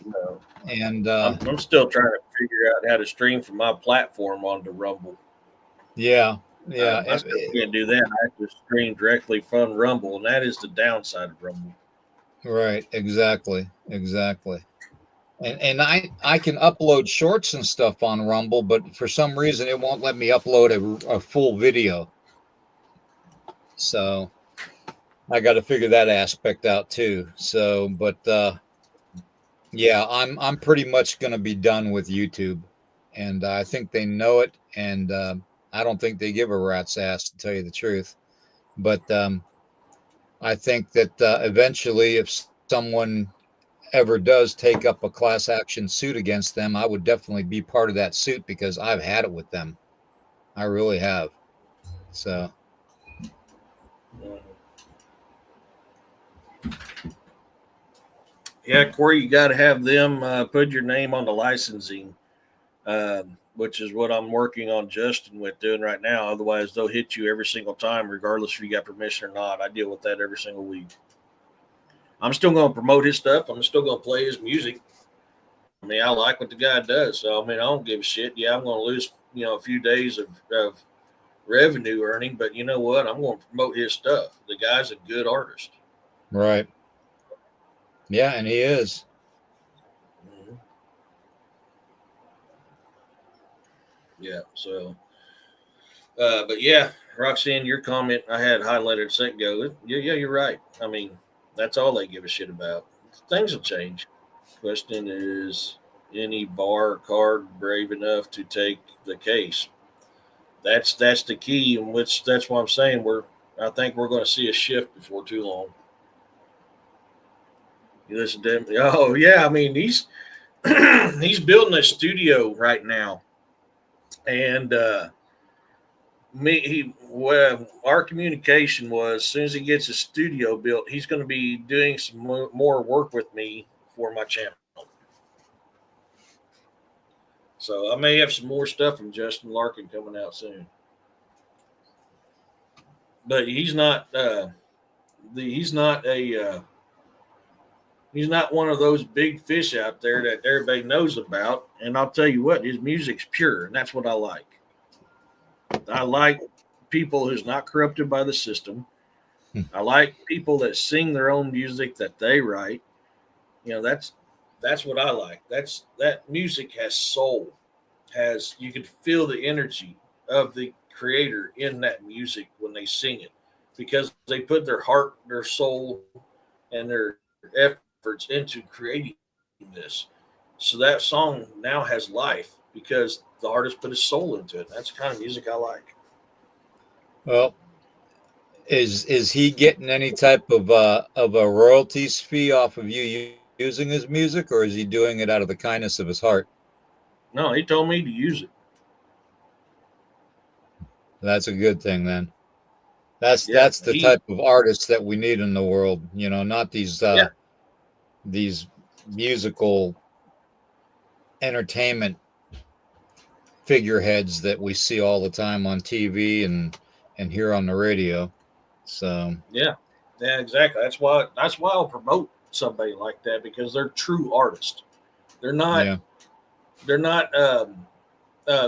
No. And I'm still trying to figure out how to stream from my platform onto Rumble. Yeah. I still can't do that. I have to stream directly from Rumble, and that is the downside of Rumble. Right. Exactly. And I can upload shorts and stuff on Rumble, but for some reason it won't let me upload a full video. So I got to figure that aspect out too. So, but I'm pretty much going to be done with YouTube, and I think they know it, and I don't think they give a rat's ass, to tell you the truth. But I think that eventually, if someone ever does take up a class action suit against them, I would definitely be part of that suit, because I've had it with them. I really have. So. Yeah, Corey, you got to have them put your name on the licensing, which is what I'm working on Justin with doing right now. Otherwise, they'll hit you every single time, regardless if you got permission or not. I deal with that every single week. I'm still going to promote his stuff. I'm still going to play his music. I mean, I like what the guy does. So, I mean, I don't give a shit. Yeah, I'm going to lose, a few days of revenue earning, but you know what? I'm going to promote his stuff. The guy's a good artist. Right. Yeah, and he is. Mm-hmm. Yeah. So, but yeah, Roxanne, your comment I had highlighted a second ago. Yeah, you're right. I mean, that's all they give a shit about. Things will change. Question is, any bar or card brave enough to take the case? That's the key, in which that's what I'm saying. I think we're going to see a shift before too long. You listen to him. Oh yeah, I mean he's building a studio right now, and our communication was, as soon as he gets his studio built, he's going to be doing some more work with me for my channel. So I may have some more stuff from Justin Larkin coming out soon. But he's not he's not a he's not one of those big fish out there that everybody knows about. And I'll tell you what, his music's pure, and that's what I like. I like people who's not corrupted by the system. I like people that sing their own music that they write. You know, that's what I like. That music has soul. You can feel the energy of the creator in that music when they sing it, because they put their heart, their soul, and their efforts into creating this. So that song now has life because the artist put his soul into it. That's the kind of music I like. Well, is he getting any type of a royalties fee off of you using his music, or is he doing it out of the kindness of his heart? No, he told me to use it. That's a good thing then. That's the type of artist that we need in the world, you know, not these musical entertainment figureheads that we see all the time on TV and hear on the radio. So yeah, exactly. That's why I'll promote somebody like that, because they're true artists. They're not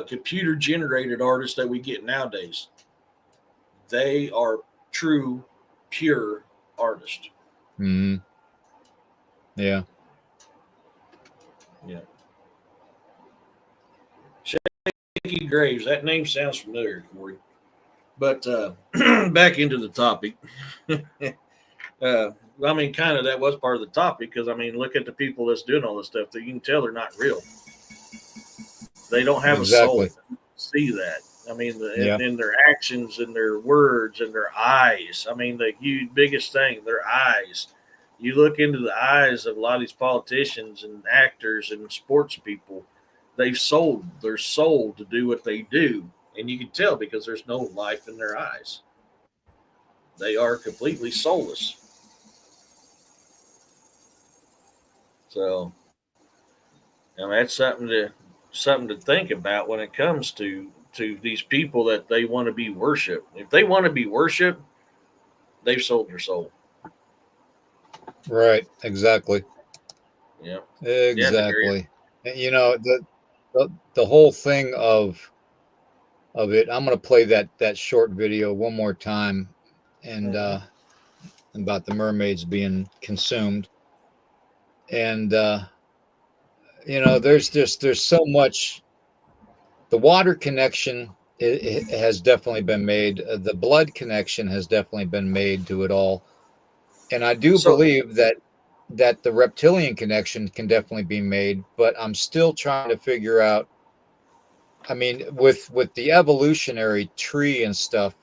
computer generated artists that we get nowadays. They are true, pure artists. Mm-hmm. Yeah. Yeah. Shaky Graves. That name sounds familiar, Corey. But back into the topic. I mean, kind of that was part of the topic, because I mean, look at the people that's doing all this stuff. That you can tell they're not real. They don't have a soul. See that? I mean, in their actions and their words and their eyes. I mean, the biggest thing, their eyes. You look into the eyes of a lot of these politicians and actors and sports people. They've sold their soul to do what they do, and you can tell because there's no life in their eyes. They are completely soulless. So, I mean, that's something to think about when it comes to these people that they want to be worshipped. If they want to be worshipped, they've sold their soul. Right. Exactly. Yeah. Exactly. Yeah, you know, the whole thing of it. I'm going to play that short video one more time, and about the mermaids being consumed. And you know, there's so much. The water connection it has definitely been made. The blood connection has definitely been made to it all, and I do believe that the reptilian connection can definitely be made. But I'm still trying to figure out. I mean, with the evolutionary tree and stuff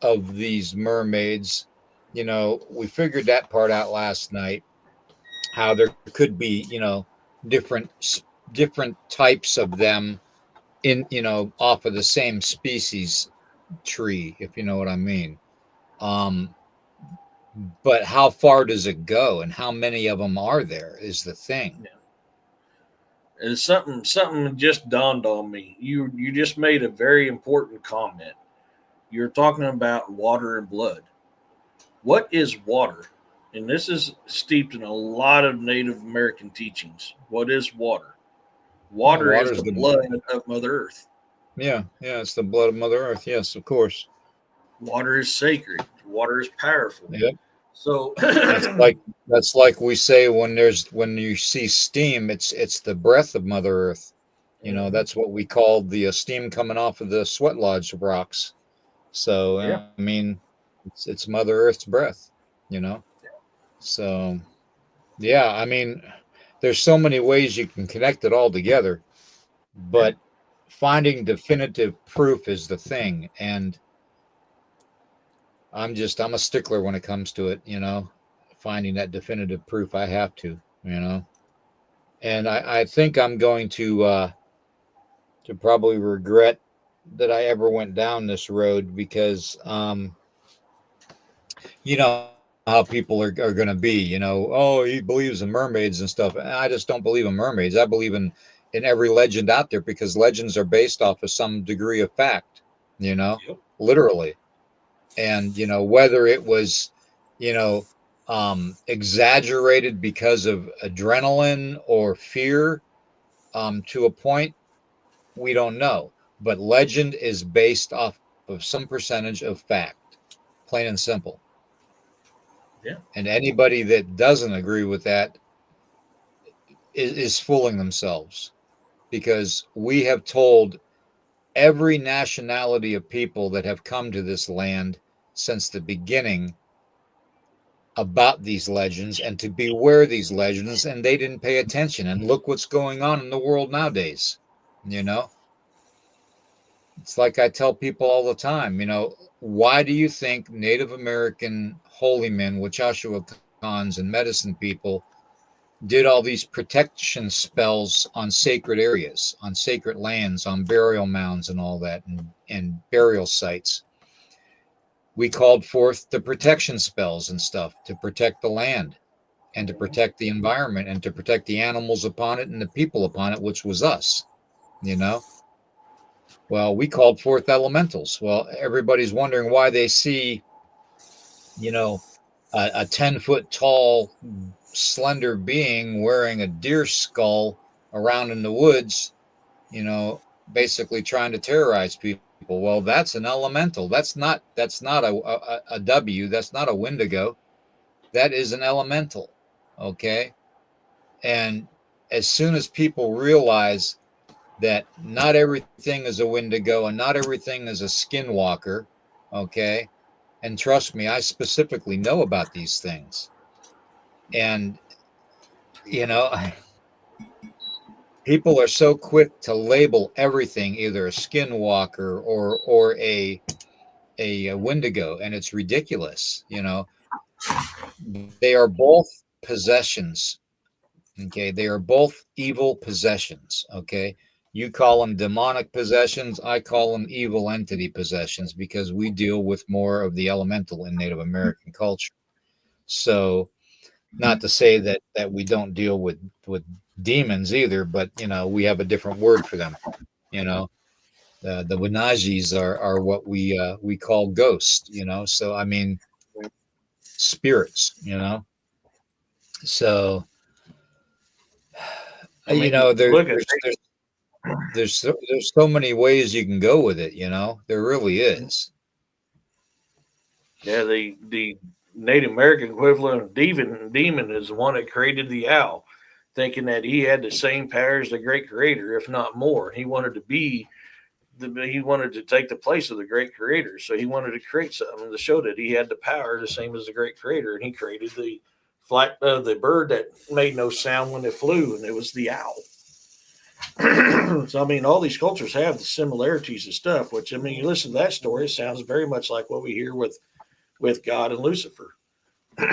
of these mermaids, you know, we figured that part out last night. How there could be, you know, different types of them in, you know, off of the same species tree, if you know what I mean. But how far does it go, and how many of them are there is the thing. Yeah. And something just dawned on me. You just made a very important comment. You're talking about water and blood. What is water? And this is steeped in a lot of Native American teachings. What is water? Water is the blood of Mother Earth. Yeah, it's the blood of Mother Earth. Yes, of course. Water is sacred. Water is powerful. Yep. So That's like we say when you see steam, it's the breath of Mother Earth. That's what we call the steam coming off of the sweat lodge rocks. So yeah, I mean, it's Mother Earth's breath. You know. So yeah, I mean, there's so many ways you can connect it all together, yeah. but finding definitive proof is the thing. And I'm a stickler when it comes to it. Finding that definitive proof, I have to. And I think I'm going to probably regret that I ever went down this road because you know how people are going to be. Oh, he believes in mermaids and stuff. I just don't believe in mermaids. I believe in every legend out there because legends are based off of some degree of fact. Yep. Literally. And whether it was you know exaggerated because of adrenaline or fear, to a point, we don't know. But legend is based off of some percentage of fact, plain and simple. Yeah. And anybody that doesn't agree with that is fooling themselves, because we have told every nationality of people that have come to this land since the beginning about these legends and to beware these legends, and they didn't pay attention. And look what's going on in the world nowadays. you know it's like I tell people all the time, why do you think Native American holy men, Wachashua and medicine people, did all these protection spells on sacred areas, on sacred lands, on burial mounds and all that, and burial sites? We called forth the protection spells and stuff to protect the land and to protect the environment and to protect the animals upon it and the people upon it, which was us. you know well, we called forth elementals. Well, everybody's wondering why they see you know a 10-foot tall slender being wearing a deer skull around in the woods, basically trying to terrorize people. Well, that's an elemental. That's not a W. That's not a Wendigo. That is an elemental. Okay. And as soon as people realize that not everything is a Wendigo and not everything is a skinwalker, okay, and trust me, I specifically know about these things. And you know people are so quick to label everything either a skinwalker or a Wendigo, and it's ridiculous. They are both possessions. Okay, they are both evil possessions. Okay, you call them demonic possessions, I call them evil entity possessions, because we deal with more of the elemental in Native American culture. So, not to say that we don't deal with demons either, but we have a different word for them. You know, the Wenajis are what we call ghosts. So I mean spirits. So I mean, look at there's so many ways you can go with it. There really is. yeah, the Native American equivalent of demon is the one that created the owl, thinking that he had the same power as the great creator, if not more. He wanted to take the place of the great creator, so he wanted to create something to show that he had the power the same as the great creator, and he created the bird that made no sound when it flew, and it was the owl. So I mean, all these cultures have the similarities and stuff. Which I mean, you listen to that story, it sounds very much like what we hear with God and Lucifer. All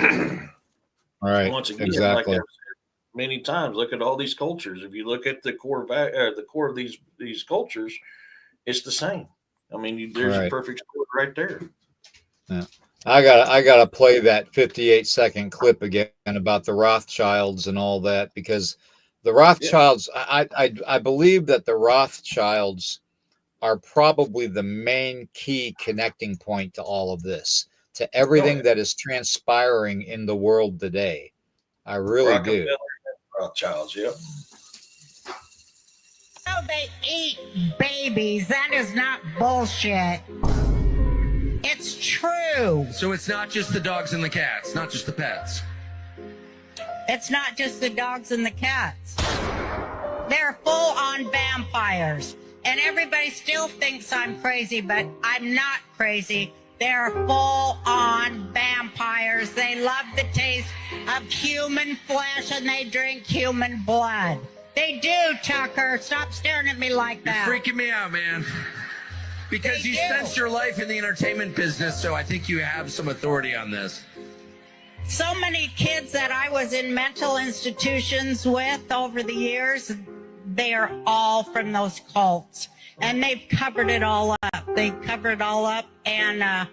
right, Once again, like I've exactly. said many times, look at all these cultures. If you look at the core of these cultures, it's the same. I mean, there's a Right. perfect story right there. Yeah. I gotta play that 58-second clip again about the Rothschilds and all that, because the Yeah. Rothschilds, I believe that the Rothschilds are probably the main key connecting point to all of this, to Oh everything yeah. that is transpiring in the world today. I really do. Rockefeller, Rothschilds. Yep. So they eat babies. That is not bullshit. It's true. So it's not just the dogs and the cats, not just the pets. It's not just the dogs and the cats. They're full-on vampires. And everybody still thinks I'm crazy, but I'm not crazy. They're full-on vampires. They love the taste of human flesh and they drink human blood. They do, Tucker. Stop staring at me like that. You're freaking me out, man. Because They you do. spent your life in the entertainment business, so I think you have some authority on this. So many kids that I was in mental institutions with over the years, they are all from those cults. And they've covered it all up. They covered it all up. And, I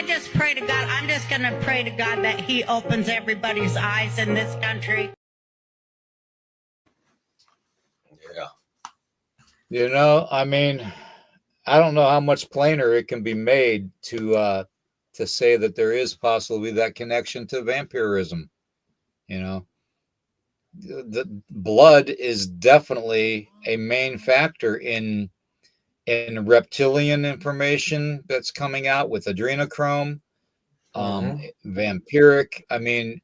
just pray to God. I'm just going to pray to God that he opens everybody's eyes in this country. Yeah. I mean, I don't know how much plainer it can be made to say that there is possibly that connection to vampirism. The blood is definitely a main factor in reptilian information that's coming out with adrenochrome, vampiric. I mean,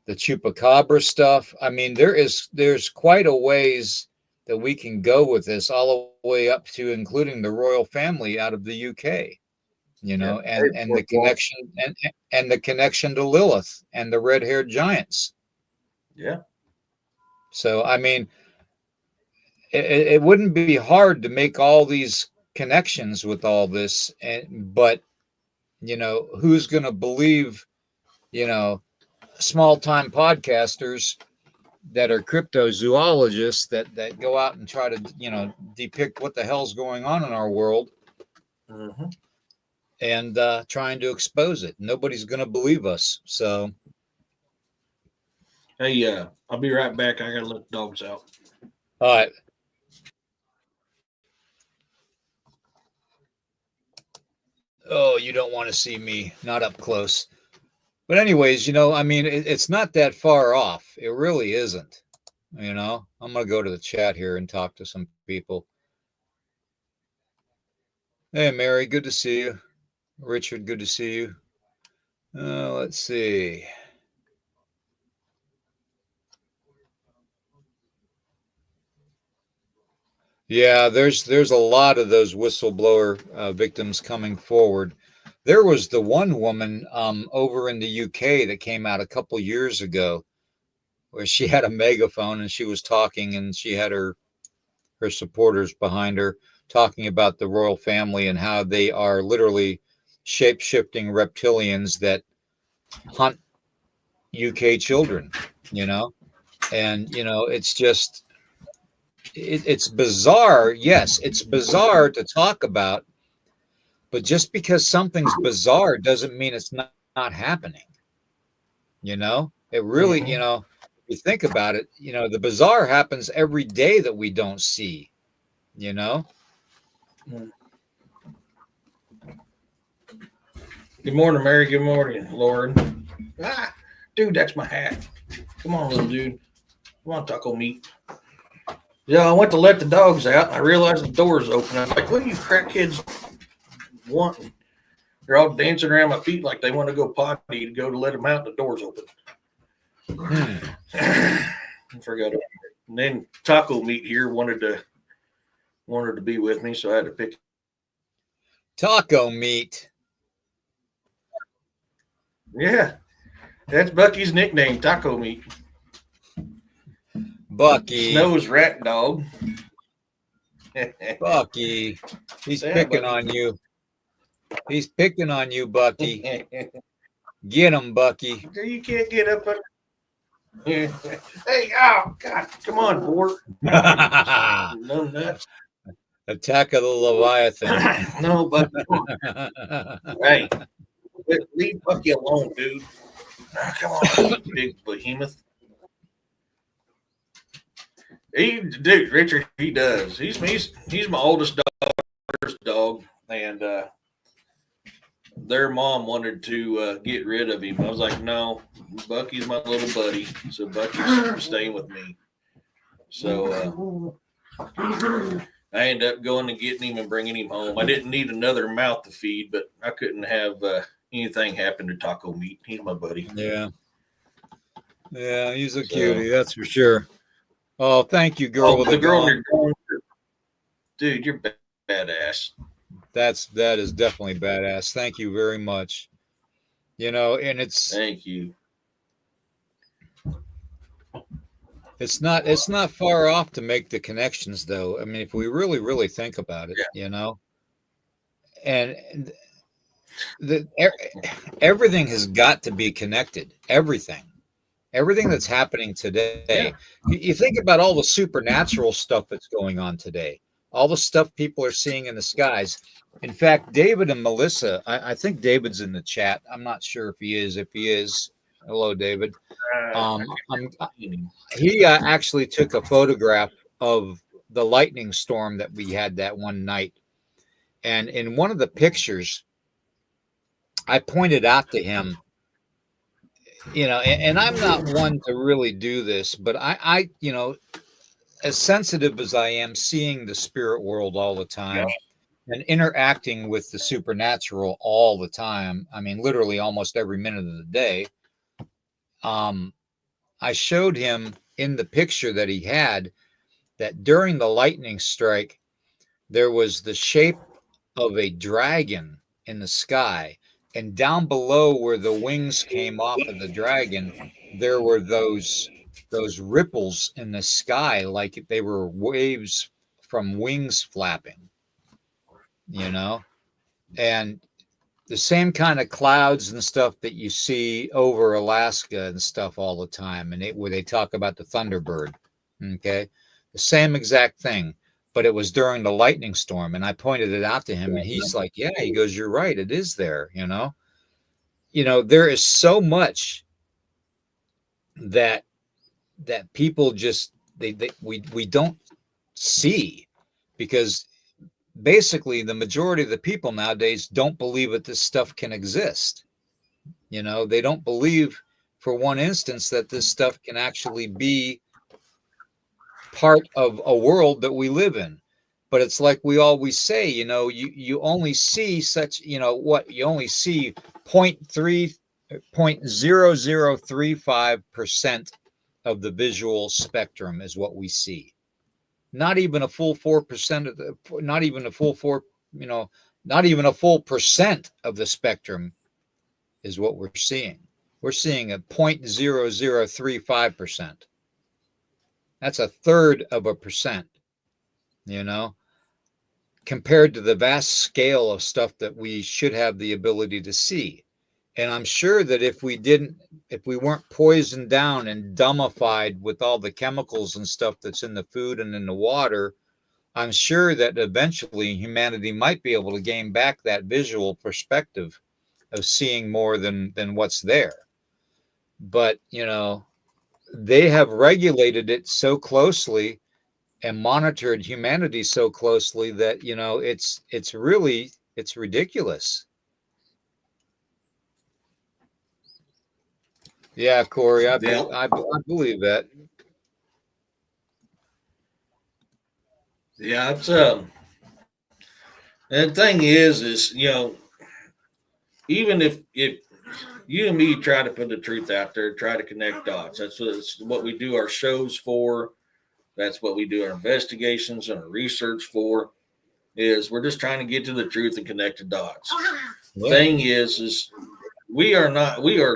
the chupacabra stuff. I mean, there's quite a ways that we can go with this, all the way up to including the royal family out of the UK. And the connection and the connection to Lilith and the red-haired giants. Yeah. So, I mean, it wouldn't be hard to make all these connections with all this, but who's going to believe, small-time podcasters that are cryptozoologists that go out and try to, depict what the hell's going on in our world, and trying to expose it. Nobody's going to believe us. So, Hey, I'll be right back. I got to let the dogs out. all right. Oh, you don't want to see me, not up close. But anyways, I mean, it's not that far off. It really isn't. I'm going to go to the chat here and talk to some people. Hey, Mary, good to see you. Richard, good to see you. Let's see. Yeah, there's a lot of those whistleblower victims coming forward. There was the one woman over in the UK that came out a couple years ago, where she had a megaphone and she was talking, and she had her supporters behind her talking about the royal family and how they are literally shape-shifting reptilians that hunt UK children, and it's just. It's bizarre. Yes, it's bizarre to talk about, but just because something's bizarre doesn't mean it's not happening. It really, if you think about it, the bizarre happens every day that we don't see, Good morning, Mary. Good morning, Lauren. Dude, that's my hat. Come on, little dude. Come on, taco meat. Yeah, I went to let the dogs out, and I realized the door's open. I'm like, what are you crackheads wanting? They're all dancing around my feet like they want to go potty to go to let them out, and the door's open. I forgot about it. And then taco meat here wanted to be with me, so I had to pick. Taco meat. Yeah, that's Bucky's nickname, taco meat. Bucky. Snow's rat dog. Bucky. He's picking on you. He's picking on you, Bucky. Get him, Bucky. You can't get up. Hey, oh, God. Come on, boy. No nuts. Attack of the Leviathan. No, but hey, leave Bucky alone, dude. Come on, big behemoth. Dude, Richard, he does. He's my oldest dog, and their mom wanted to get rid of him. I was like, no, Bucky's my little buddy, so Bucky's staying with me. So I ended up going and getting him and bringing him home. I didn't need another mouth to feed, but I couldn't have anything happen to Taco Meat. He's my buddy. Yeah. Yeah, he's a cutie, that's for sure. Oh, thank you, girl with the the girl gong. Dude, you're badass. That is definitely badass. Thank you very much. You know, and Thank you. It's not far off to make the connections, though. I mean, if we really think about it, you know, and everything has got to be connected. Everything that's happening today. You think about all the supernatural stuff that's going on today, all the stuff people are seeing in the skies. In fact, David and Melissa, I think David's in the chat. I'm not sure if he is. If he is, hello, David. He actually took a photograph of the lightning storm that we had that one night. And in one of the pictures, I pointed out to him, you know, and I'm not one to really do this, but I you know, as sensitive as I am, seeing the spirit world all the time and interacting with the supernatural all the time, I mean, literally almost every minute of the day, I showed him in the picture that he had that during the lightning strike, there was the shape of a dragon in the sky. And down below where the wings came off of the dragon, there were those ripples in the sky, like they were waves from wings flapping, you know, and the same kind of clouds and stuff that you see over Alaska and stuff all the time. And where they talk about the Thunderbird. Okay. The same exact thing, but it was during the lightning storm. And I pointed it out to him and he's like, yeah, he goes, you're right. It is there, you know, there is so much that people just, we don't see, because basically the majority of the people nowadays don't believe that this stuff can exist. You know, they don't believe for one instance that this stuff can actually be part of a world that we live in. But it's like we always say, you know, you only see such, you know, what you only see 0.0035% of the visual spectrum is what we see. Not even a full 4% of the, not even a full not even a full percent of the spectrum is what we're seeing. We're seeing a 0.0035%. That's a third of a percent, you know, compared to the vast scale of stuff that we should have the ability to see. And I'm sure that if we weren't poisoned down and dumbified with all the chemicals and stuff that's in the food and in the water, I'm sure that eventually humanity might be able to gain back that visual perspective of seeing more than what's there. But, you know, they have regulated it so closely and monitored humanity so closely that, you know, it's ridiculous. Yeah, Corey, I believe that. Yeah, it's and the thing is, you know, even if you and me try to put the truth out there, try to connect dots. That's what we do our shows for. That's what we do our investigations and our research for. Is we're just trying to get to the truth and connect the dots. The thing is we are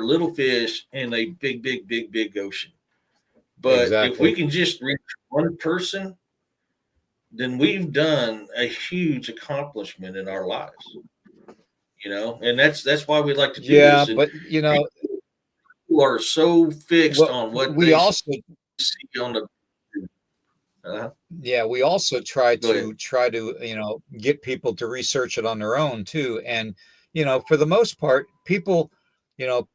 little fish in a big ocean. But if we can just reach one person, then we've done a huge accomplishment in our lives. You know, and that's why we like to do this. Yeah, but you know, people are so fixed on what we also see on the. Yeah, we also try to you know, get people to research it on their own too. And you know, for the most part, people, you know,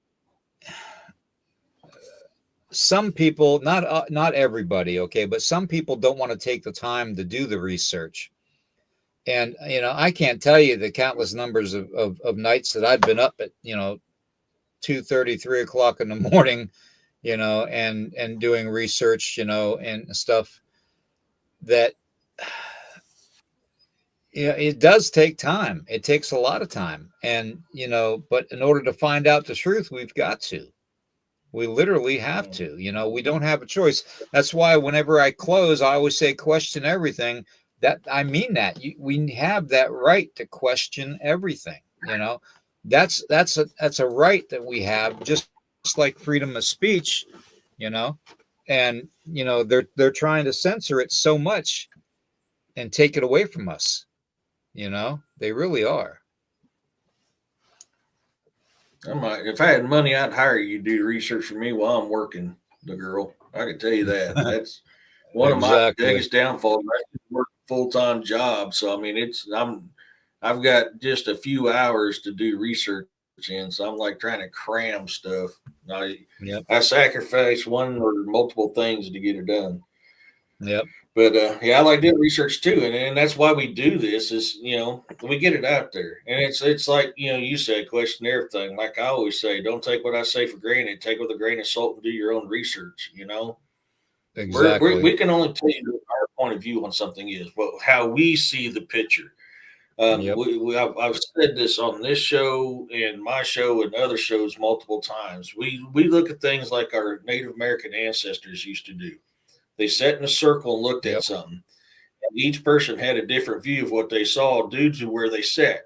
some people, not everybody, okay, but some people don't want to take the time to do the research. And you know, I can't tell you the countless numbers of nights that I've been up at, you know, 2:30, 3 o'clock in the morning, you know, and doing research, you know, and stuff. that it does take time. It takes a lot of time. And, but in order to find out the truth, we've got to. We literally have to. We don't have a choice. That's why whenever I close, I always say question everything. That I mean that we have that right to question everything. That's a right that we have, just like freedom of speech. And they're trying to censor it so much and take it away from us. They really are. If I had money, I'd hire you to do research for me while I'm working. The girl, I can tell you that. That's one of my biggest downfalls. I work a full-time job, so I mean, I've got just a few hours to do research in, so I'm like trying to cram stuff. I sacrifice one or multiple things to get it done. Yep. But I like doing research too, and that's why we do this. Is we get it out there, and it's like you said, question everything. Like I always say, don't take what I say for granted. Take it with a grain of salt and do your own research. Exactly. We can only tell you what our point of view on something is, how we see the picture. Yep. I've said this on this show and my show and other shows multiple times. We look at things like our Native American ancestors used to do. They sat in a circle and looked at something. And each person had a different view of what they saw due to where they sat.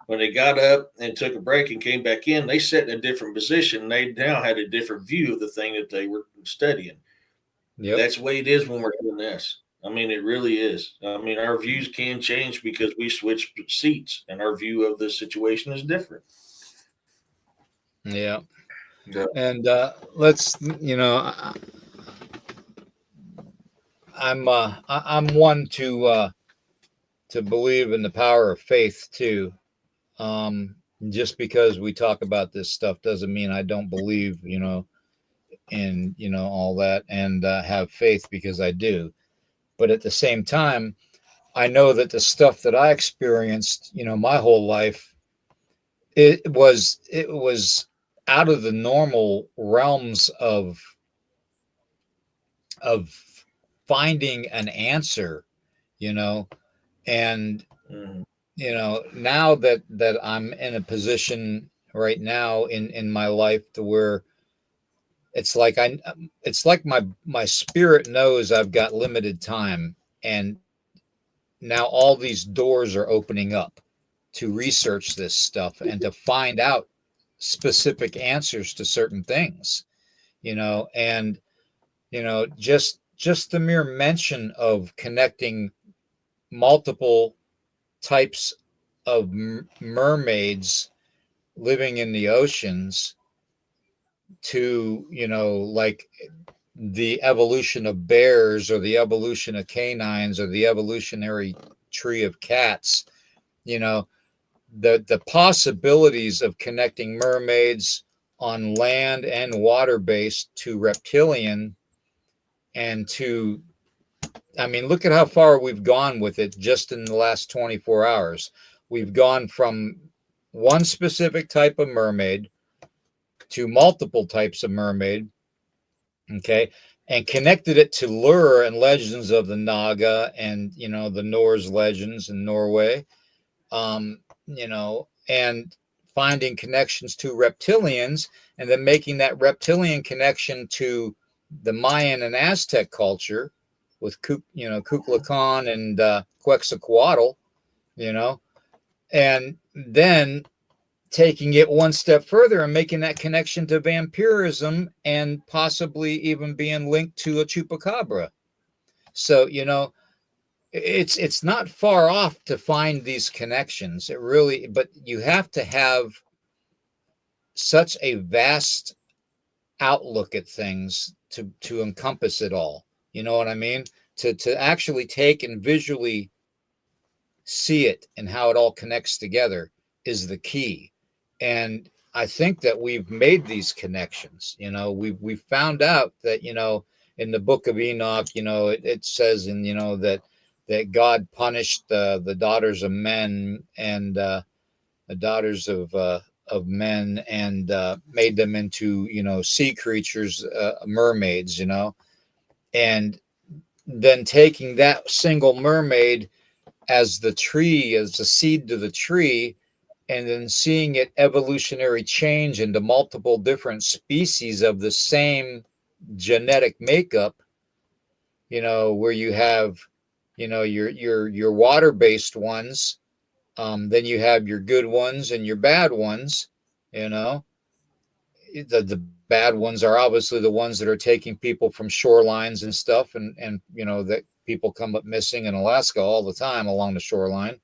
When they got up and took a break and came back in, they sat in a different position. They now had a different view of the thing that they were studying. Yep. That's the way it is when we're doing this. I mean, it really is. I mean, our views can change because we switch seats and our view of the situation is different. Yeah. And let's, I'm one to believe in the power of faith too. Just because we talk about this stuff doesn't mean I don't believe, in all that and have faith, because I do. But at the same time, I know that the stuff that I experienced, my whole life, it was out of the normal realms of finding an answer, and now that I'm in a position right now in my life to where it's like my spirit knows I've got limited time, and now all these doors are opening up to research this stuff and to find out specific answers to certain things, and just the mere mention of connecting multiple types of mermaids living in the oceans to, like the evolution of bears or the evolution of canines or the evolutionary tree of cats, the possibilities of connecting mermaids on land and water based to reptilian and to, I mean, look at how far we've gone with it just in the last 24 hours. We've gone from one specific type of mermaid to multiple types of mermaid, okay, and connected it to lure and legends of the Naga and, the Norse legends in Norway, and finding connections to reptilians, and then making that reptilian connection to the Mayan and Aztec culture with, Kukulkan and Quetzalcoatl, and then taking it one step further and making that connection to vampirism and possibly even being linked to a chupacabra. So, it's not far off to find these connections. It really, but you have to have such a vast outlook at things to encompass it all. You know what I mean? To actually take and visually see it and how it all connects together is the key. And I think that we've made these connections. We found out that, in the book of Enoch, it says that God punished the daughters of men and the daughters of men and made them into, sea creatures, mermaids, and then taking that single mermaid as the tree, as the seed to the tree, and then seeing it evolutionary change into multiple different species of the same genetic makeup, where you have, your water-based ones, then you have your good ones and your bad ones. The bad ones are obviously the ones that are taking people from shorelines and stuff, and that people come up missing in Alaska all the time along the shoreline,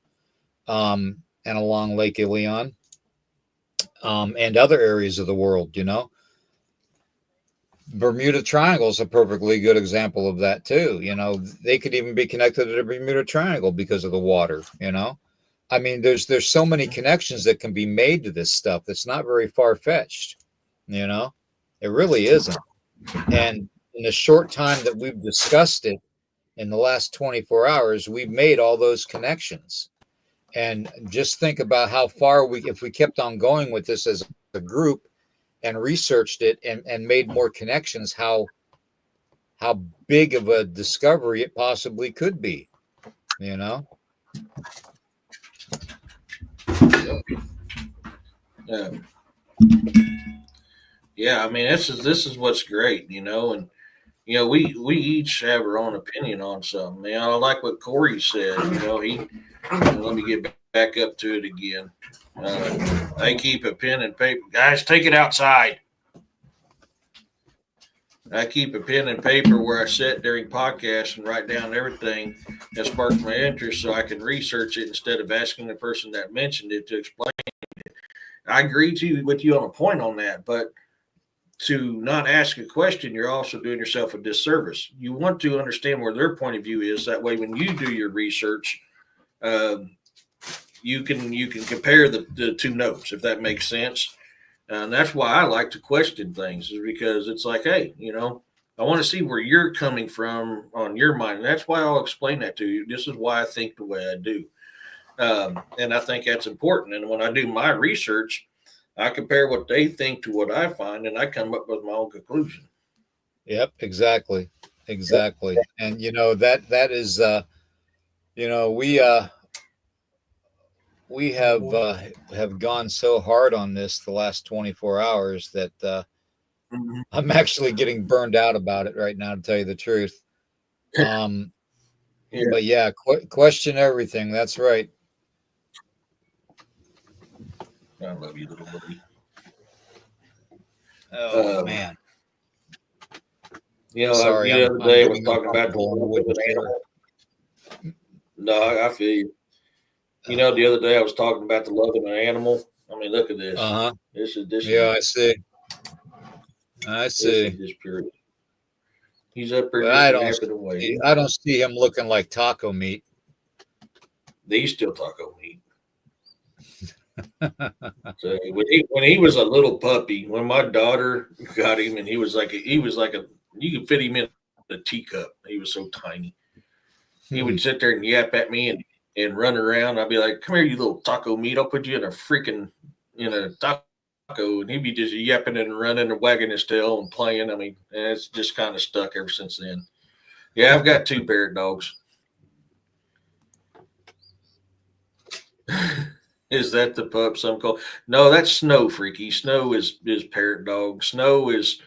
and along Lake Ilion, and other areas of the world. Bermuda Triangle is a perfectly good example of that too. They could even be connected to the Bermuda Triangle because of the water. I mean, there's so many connections that can be made to this stuff that's not very far-fetched. It really isn't. And in the short time that we've discussed it, in the last 24 hours, we've made all those connections. And just think about how far if we kept on going with this as a group and researched it and made more connections, how big of a discovery it possibly could be. Yeah, I mean, this is what's great, and we each have our own opinion on something. I like what Corey said. Let me get back up to it again. I keep a pen and paper. Guys, take it outside. I keep a pen and paper where I sit during podcasts and write down everything that sparks my interest so I can research it instead of asking the person that mentioned it to explain it. I agree with you on a point on that, but to not ask a question, you're also doing yourself a disservice. You want to understand where their point of view is. That way, when you do your research, you can compare the two notes, if that makes sense. And that's why I like to question things, is because it's like, hey, I want to see where you're coming from on your mind. And that's why I'll explain that to you. This is why I think the way I do. And I think that's important. And when I do my research, I compare what they think to what I find, and I come up with my own conclusion. Yep, exactly. And that is, we have gone so hard on this the last 24 hours that I'm actually getting burned out about it right now, to tell you the truth. Yeah. But yeah, question everything. That's right. I love you, little buddy. Oh man. Sorry, the other day I was talking about the love of an animal. No, I feel you. The other day I was talking about the love of an animal. I mean, look at this. This is. Yeah, I see. This is just pure. He's up there just napping away. I don't see him looking like taco meat. He's still taco meat. So when he was a little puppy, when my daughter got him, and he was like a you could fit him in a teacup. He was so tiny. He would sit there and yap at me and run around. I'd be like, "Come here, you little taco meat! I'll put you in a taco." And he'd be just yapping and running and wagging his tail and playing. I mean, and it's just kind of stuck ever since then. Yeah, I've got 2 parrot dogs. Is that the pup some call? No, that's Snow, Freaky. Snow is parrot dog. Snow is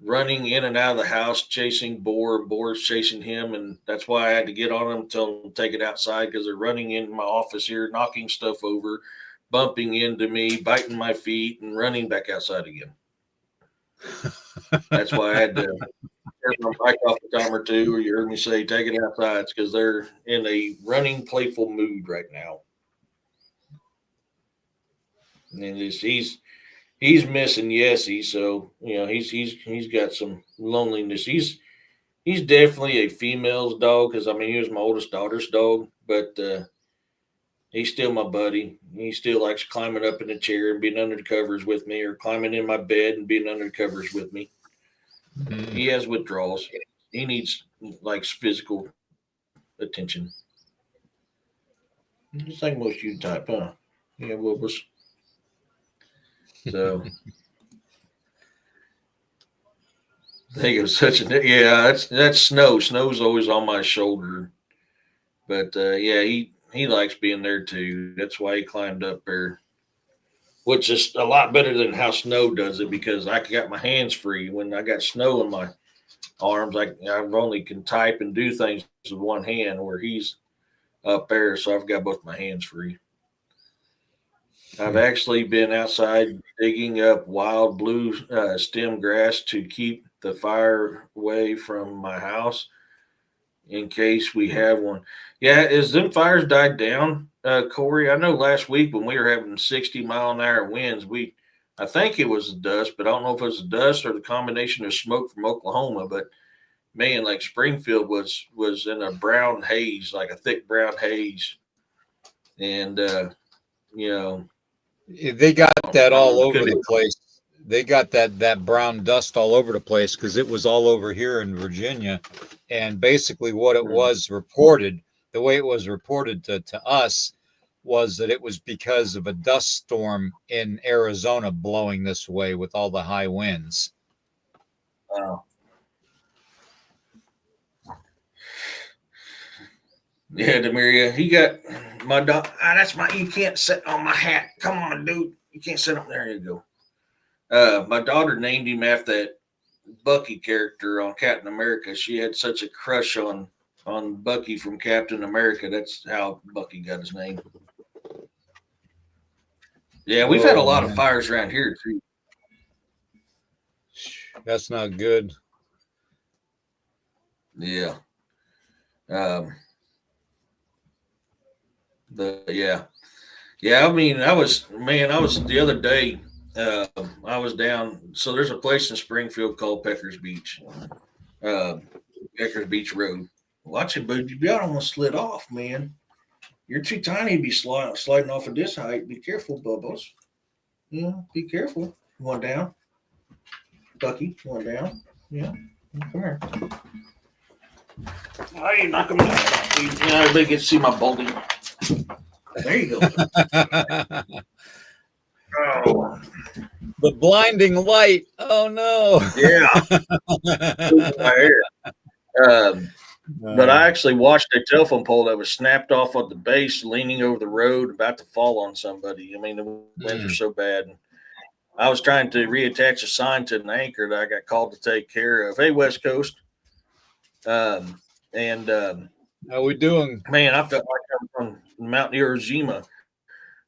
running in and out of the house chasing boar. Boar's chasing him, and that's why I had to get on them, tell them to take it outside, because they're running in my office here, knocking stuff over, bumping into me, biting my feet, and running back outside again. That's why I had to turn my mic off a time or two, or you heard me say take it outside. It's because they're in a running, playful mood right now. And he's missing Yessie, so he's got some loneliness. He's definitely a female's dog, because I mean he was my oldest daughter's dog, but he's still my buddy. He still likes climbing up in the chair and being under the covers with me, or climbing in my bed and being under the covers with me. He has withdrawals. He needs like physical attention. Just like most you type, huh? Yeah, Wilbus. I think it was such a yeah. That's snow. Snow's always on my shoulder, but yeah, he likes being there too. That's why he climbed up there, which is a lot better than how snow does it because I got my hands free. When I got snow in my arms, I only can type and do things with one hand, where he's up there, so I've got both my hands free. I've actually been outside digging up wild blue stem grass to keep the fire away from my house in case we have one. Yeah, is them fires died down, Corey? I know last week when we were having 60-mile-an-hour winds, I think it was the dust, but I don't know if it was the dust or the combination of smoke from Oklahoma. But man, like Springfield was in a brown haze, like a thick brown haze, and you know, They got that all over couldn't the place. They got that brown dust all over the place because it was all over here in Virginia. And basically what it was reported, the way it was reported to us, was that it was because of a dust storm in Arizona blowing this way with all the high winds. Yeah, Demiria, he got my dog. That's my. You can't sit on my hat. Come on, dude. You can't sit up there. You go. My daughter named him after that Bucky character on Captain America. She had such a crush on Bucky from Captain America. That's how Bucky got his name. Yeah, we've had a lot of fires around here too. That's not good. Yeah. Yeah. I mean, I was the other day. I was down. So there's a place in Springfield called Peckers Beach, Peckers Beach Road. Watch it, bud. You almost slid off, man. You're too tiny to be sliding off at this height. Be careful, Bubbles. Yeah, be careful. One down. Bucky, one down. Yeah. Come here. Oh, you're not coming down. Yeah, everybody gets to see my balding. There you go. Oh. The blinding light. Oh no. Yeah. But I actually watched a telephone pole that was snapped off of the base, leaning over the road, about to fall on somebody. I mean, the winds are so bad. I was trying to reattach a sign to an anchor that I got called to take care of. Hey, West Coast. How we doing? Man, I felt like I'm from Mount Iwo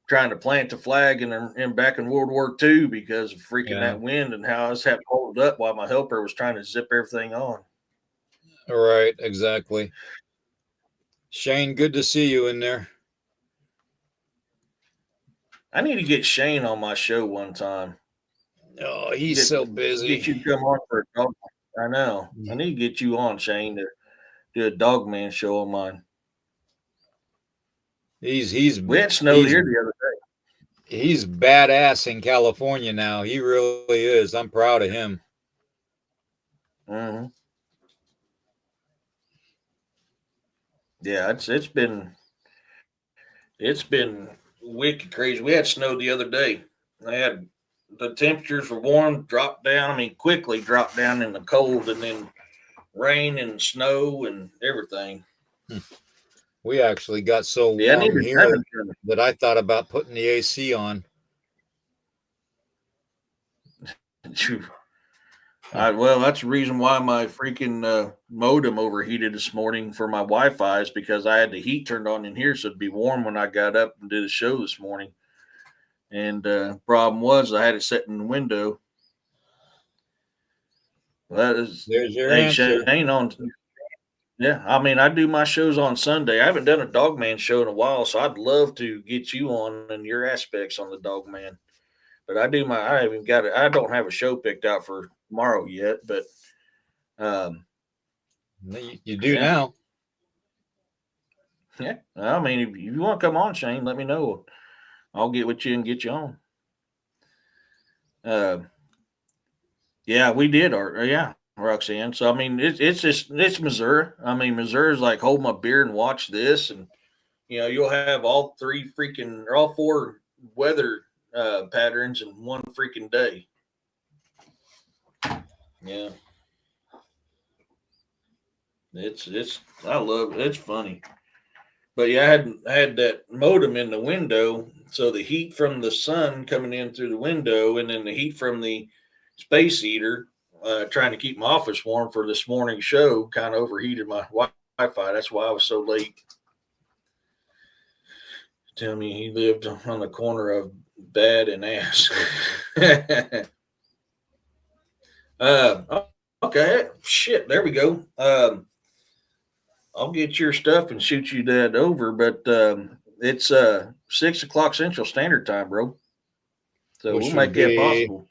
trying to plant the flag in back in World War II because of freaking that wind and how I was having to hold it up while my helper was trying to zip everything on. All right, exactly. Shane, good to see you in there. I need to get Shane on my show one time. Oh, he's so busy. Get you to come on for a dog. I know. I need to get you on, Shane, to do a dog man show on mine. We had snow here the other day. He's badass in California now. He really is. I'm proud of him. Mm-hmm. Yeah, it's been wicked crazy. We had snow the other day. The temperatures were warm, dropped down. I mean, quickly dropped down in the cold, and then rain and snow and everything. We actually got so warm here that I thought about putting the AC on. Well, that's the reason why my freaking modem overheated this morning for my Wi-Fi is because I had the heat turned on in here, so it'd be warm when I got up and did the show this morning. And problem was I had it set in the window. There's your answer. Shane on. Yeah, I mean, I do my shows on Sunday. I haven't done a Dogman show in a while, so I'd love to get you on and your aspects on the Dogman. But I haven't got it. I don't have a show picked out for tomorrow yet, but you do now. Yeah, I mean, if you want to come on, Shane, let me know. I'll get with you and get you on. Yeah, we did. Roxanne. So I mean, it's Missouri. I mean, Missouri's like hold my beer and watch this, and you'll have all four weather patterns in one freaking day. Yeah. I love it. It's funny. But yeah, I had that modem in the window, so the heat from the sun coming in through the window, and then the heat from the space heater, trying to keep my office warm for this morning show, kind of overheated my Wi-Fi. That's why I was so late. Tell me, he lived on the corner of bad and ass. Okay, shit. There we go. I'll get your stuff and shoot you that over, but it's 6 o'clock Central Standard Time, bro. So Which we'll would make that be possible.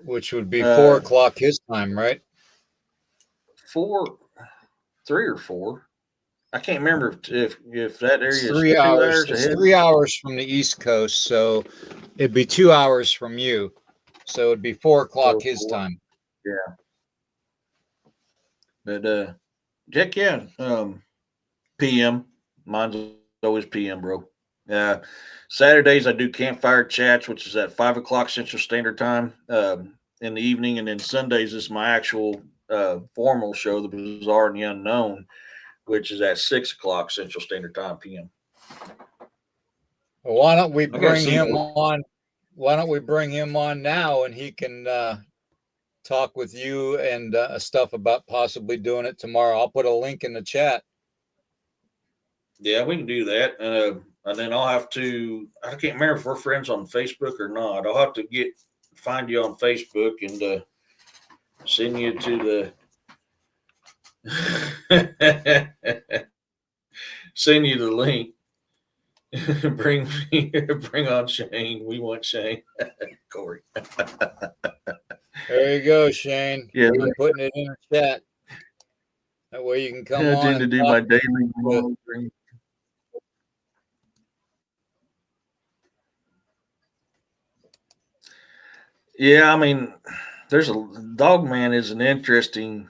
which would be 4 o'clock his time, right? 3 or 4. I can't remember if that area It's is 3 2 hours. hours It's ahead. 3 hours from the East Coast, so it'd be 2 hours from you. So it'd be 4 o'clock his time. Yeah. But heck yeah, PM. Mine's always PM, bro. Saturdays I do campfire chats, which is at 5 o'clock Central Standard Time in the evening, and then Sundays is my actual formal show, The Bizarre and the Unknown, which is at 6 o'clock Central Standard Time PM. Well, why don't we bring him on? Why don't we bring him on now, and he can talk with you and stuff about possibly doing it tomorrow. I'll put a link in the chat. Yeah, we can do that. And then I'll have to, I can't remember if we're friends on Facebook or not. I'll have to find you on Facebook and send you to the, send you the link. bring on Shane. We want Shane. Corey. There you go, Shane. Yeah, I'm putting it in the chat. That way you can come I on tend to and do talk my daily monitoring. Yeah, I mean, there's a Dogman is an interesting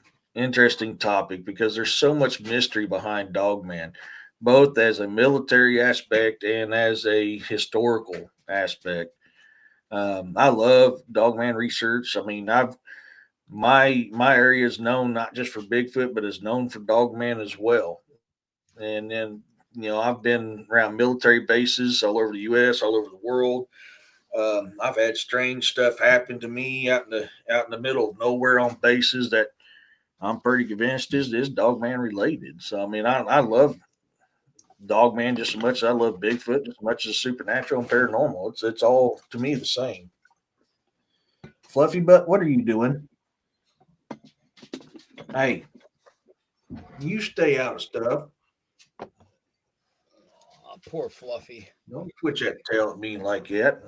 topic because there's so much mystery behind Dogman, both as a military aspect and as a historical aspect. I love Dogman research. I mean, my area is known not just for Bigfoot, but is known for Dogman as well. And then I've been around military bases all over the U.S., all over the world. I've had strange stuff happen to me out in the middle of nowhere on bases that I'm pretty convinced is Dogman related. So I mean, I love Dogman just as much as I love Bigfoot, as much as supernatural and paranormal. It's all to me the same. Fluffy butt, what are you doing? Hey, you stay out of stuff. Oh, poor Fluffy. Don't twitch that tail at me like that.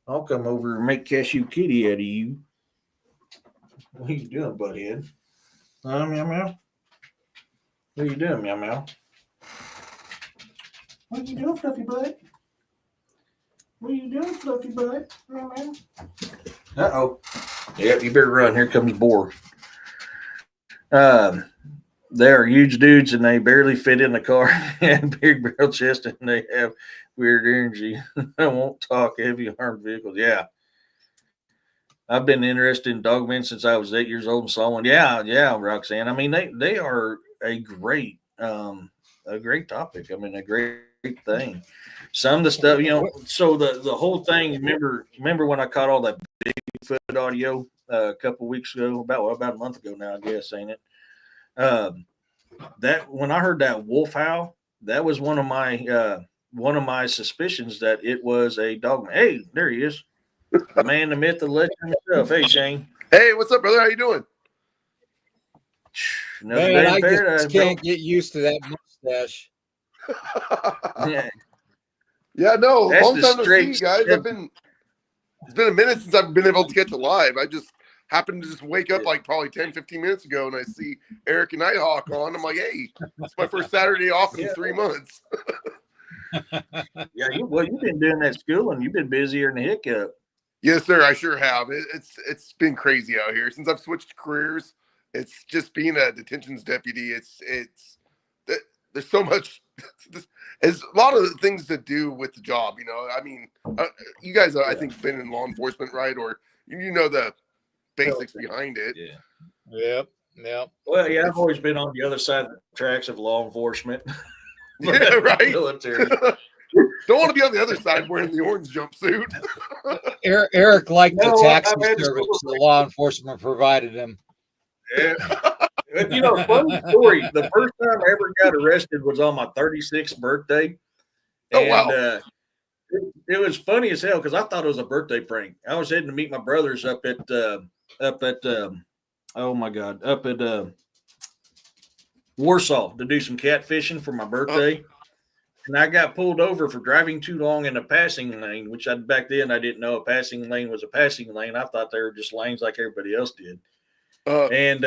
I'll come over and make cashew kitty out of you. What are you doing, butthead? Meow meow. What are you doing, meow meow? What are you doing, Fluffy butt? What are you doing, Fluffy butt? Meow meow. Uh-oh. Yep, you better run. Here comes Boar. They are huge dudes and they barely fit in the car. And big barrel chest and they have weird energy. I won't talk heavy armed vehicles. Yeah. I've been interested in Dogmen since I was 8 years old and saw one. Yeah, Roxanne. I mean, they are a great topic. I mean, a great thing. Some of the stuff, so the whole thing, remember when I caught all that Bigfoot audio a couple weeks ago, about a month ago now, I guess, ain't it? That when I heard that wolf howl, that was one of my suspicions that it was a Dogman. Hey, there he is. The man, the myth, the legend himself. Hey, Shane. Hey, what's up, brother? How you doing? Man, I just can't get used to that mustache. Yeah, no, That's long the time no straight see, guys. step. It's been a minute since I've been able to catch a live. I just happened to just wake up like probably 10, 15 minutes ago and I see Eric and Nighthawk on. I'm like, hey, it's my first Saturday off in 3 months. Yeah, you've been doing that school and you've been busier than the hiccup. Yes, sir. I sure have. It's been crazy out here since I've switched careers. It's just being a detentions deputy. There's so much. There's a lot of things to do with the job. I mean, you guys, I think, been in law enforcement, right? Or the basics behind it. Yeah. Yep. Yeah. Well, yeah, I've always been on the other side of the tracks of law enforcement. Yeah, right. Military. Don't want to be on the other side wearing the orange jumpsuit. Eric liked the No, taxi I've had to service go- the law enforcement provided him. Yeah. You know, funny story. The first time I ever got arrested was on my 36th birthday. Oh, wow. And it was funny as hell because I thought it was a birthday prank. I was heading to meet my brothers up at oh my god, up at Warsaw to do some catfishing for my birthday. And I got pulled over for driving too long in a passing lane, which back then I didn't know a passing lane was a passing lane. I thought they were just lanes like everybody else did. And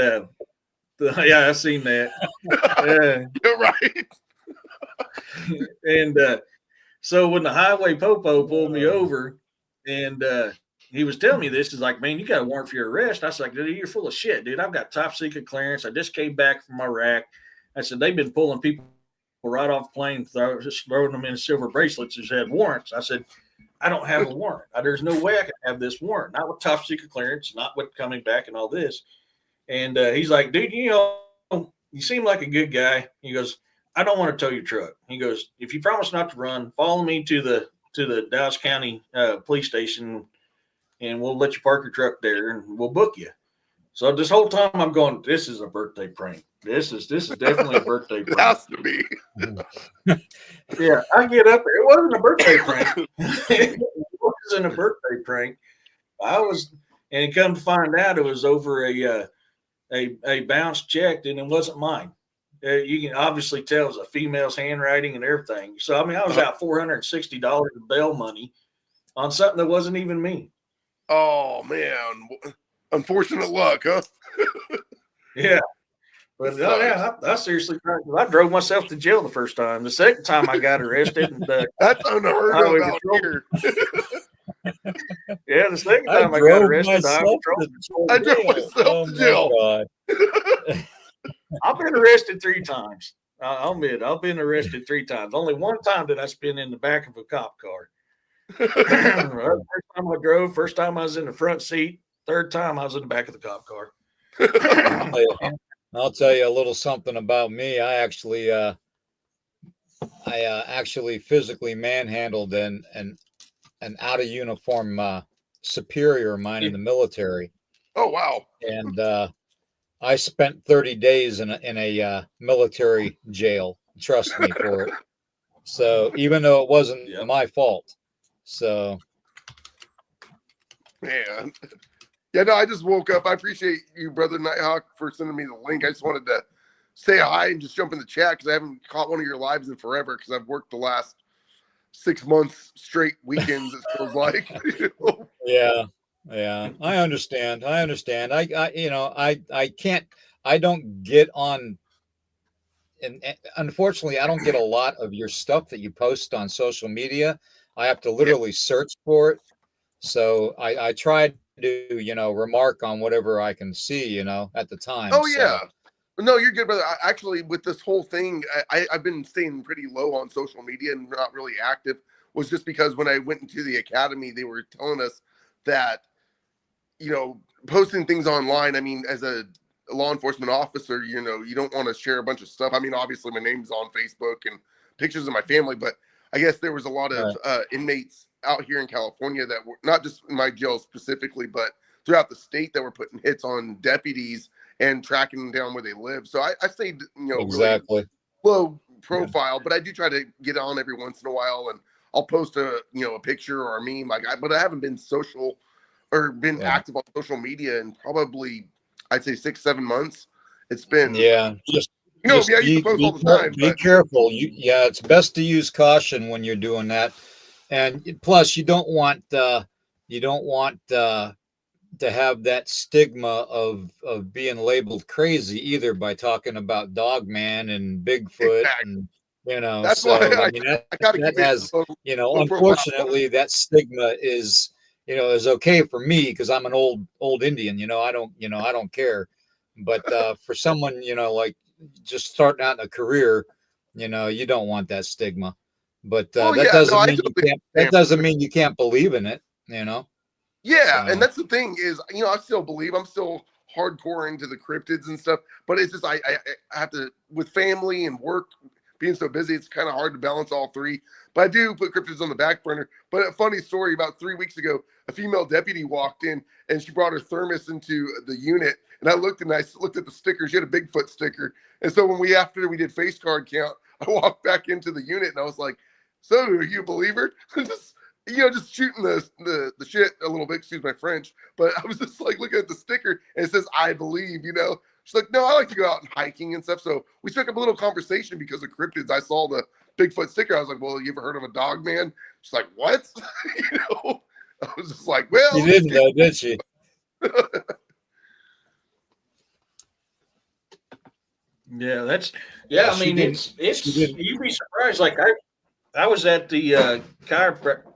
yeah, I seen that. You're right. And so when the highway popo pulled me over, and he was telling me this, is like, man, you got a warrant for your arrest. I was like, dude, you're full of shit, dude. I've got top secret clearance. I just came back from Iraq. I said, they've been pulling people right off plane, just throwing them in silver bracelets who had warrants. I said, I don't have a warrant. There's no way I can have this warrant. Not with top secret clearance, not with coming back and all this. And he's like, dude, you know, you seem like a good guy. He goes, I don't want to tow your truck. He goes, if you promise not to run, follow me to the Dallas County police station, and we'll let you park your truck there, and we'll book you. So this whole time I'm going, this is a birthday prank. This is definitely a birthday prank. It has to be. Yeah, I get up there. It wasn't a birthday prank. It wasn't a birthday prank. And come to find out, it was over a bounce check, and it wasn't mine. You can obviously tell it was a female's handwriting and everything. So I mean, I was out $460 in bail money on something that wasn't even me. Oh man, unfortunate luck, huh? Yeah. But yeah, I seriously tried. I drove myself to jail the first time. The second time I got arrested, and That's unheard of out here. yeah, the second time I got arrested, I drove myself to jail. I've been arrested 3 times. I'll admit, I've been arrested 3 times. Only one time did I spin in the back of a cop car. First time I drove, first time I was in the front seat, third time I was in the back of the cop car. I'll tell you a little something about me. I actually physically manhandled an out of uniform superior of mine in the military. Oh wow! And I spent 30 days in a military jail. Trust me for it. So even though it wasn't my fault, so man. Yeah, no, I just woke up. I appreciate you, brother Nighthawk, for sending me the link. I just wanted to say hi and just jump in the chat because I haven't caught one of your lives in forever because I've worked the last 6 months straight weekends, it feels like. Yeah, I understand. I don't get on, and unfortunately, I don't get a lot of your stuff that you post on social media. I have to literally search for it. So I tried to, remark on whatever I can see, at the time. Oh, yeah. No, you're good, brother. Actually, with this whole thing, I've been staying pretty low on social media and not really active, was just because when I went into the academy, they were telling us that, posting things online, I mean, as a law enforcement officer, you don't want to share a bunch of stuff. I mean, obviously, my name's on Facebook and pictures of my family, but I guess there was a lot of inmates out here in California that were not just in my jail specifically, but throughout the state that were putting hits on deputies and tracking them down where they live. So I stayed, exactly really low profile, but I do try to get on every once in a while, and I'll post a picture or a meme but I haven't been active on social media in probably, I'd say 6-7 months. It's been just I used to post all the time. Be careful. It's best to use caution when you're doing that. And plus, you don't want to have that stigma of being labeled crazy either by talking about Dogman and Bigfoot. Exactly. And that's so, why that has unfortunately that stigma is okay for me because I'm an old Indian. I don't care. But for someone like just starting out in a career, you don't want that stigma. But that doesn't mean you can't believe in it, Yeah, so. And that's the thing is, I still believe. I'm still hardcore into the cryptids and stuff, but it's just I have to, with family and work being so busy, it's kind of hard to balance all three. But I do put cryptids on the back burner. But a funny story, about 3 weeks ago, a female deputy walked in and she brought her thermos into the unit, and I looked at the sticker. She had a Bigfoot sticker, and so after we did face card count, I walked back into the unit and I was like, "So, are you a believer?" just shooting the shit a little bit, excuse my French, but I was just like looking at the sticker and it says, "I believe," She's like, "No, I like to go out and hiking and stuff." So we struck up a little conversation because of cryptids. I saw the Bigfoot sticker. I was like, "Well, you ever heard of a dog man?" She's like, "What?" I was just like, "Well." You didn't though, did she? Yeah, Yeah, I mean, it's you'd be surprised. Like I was at the chiropractor.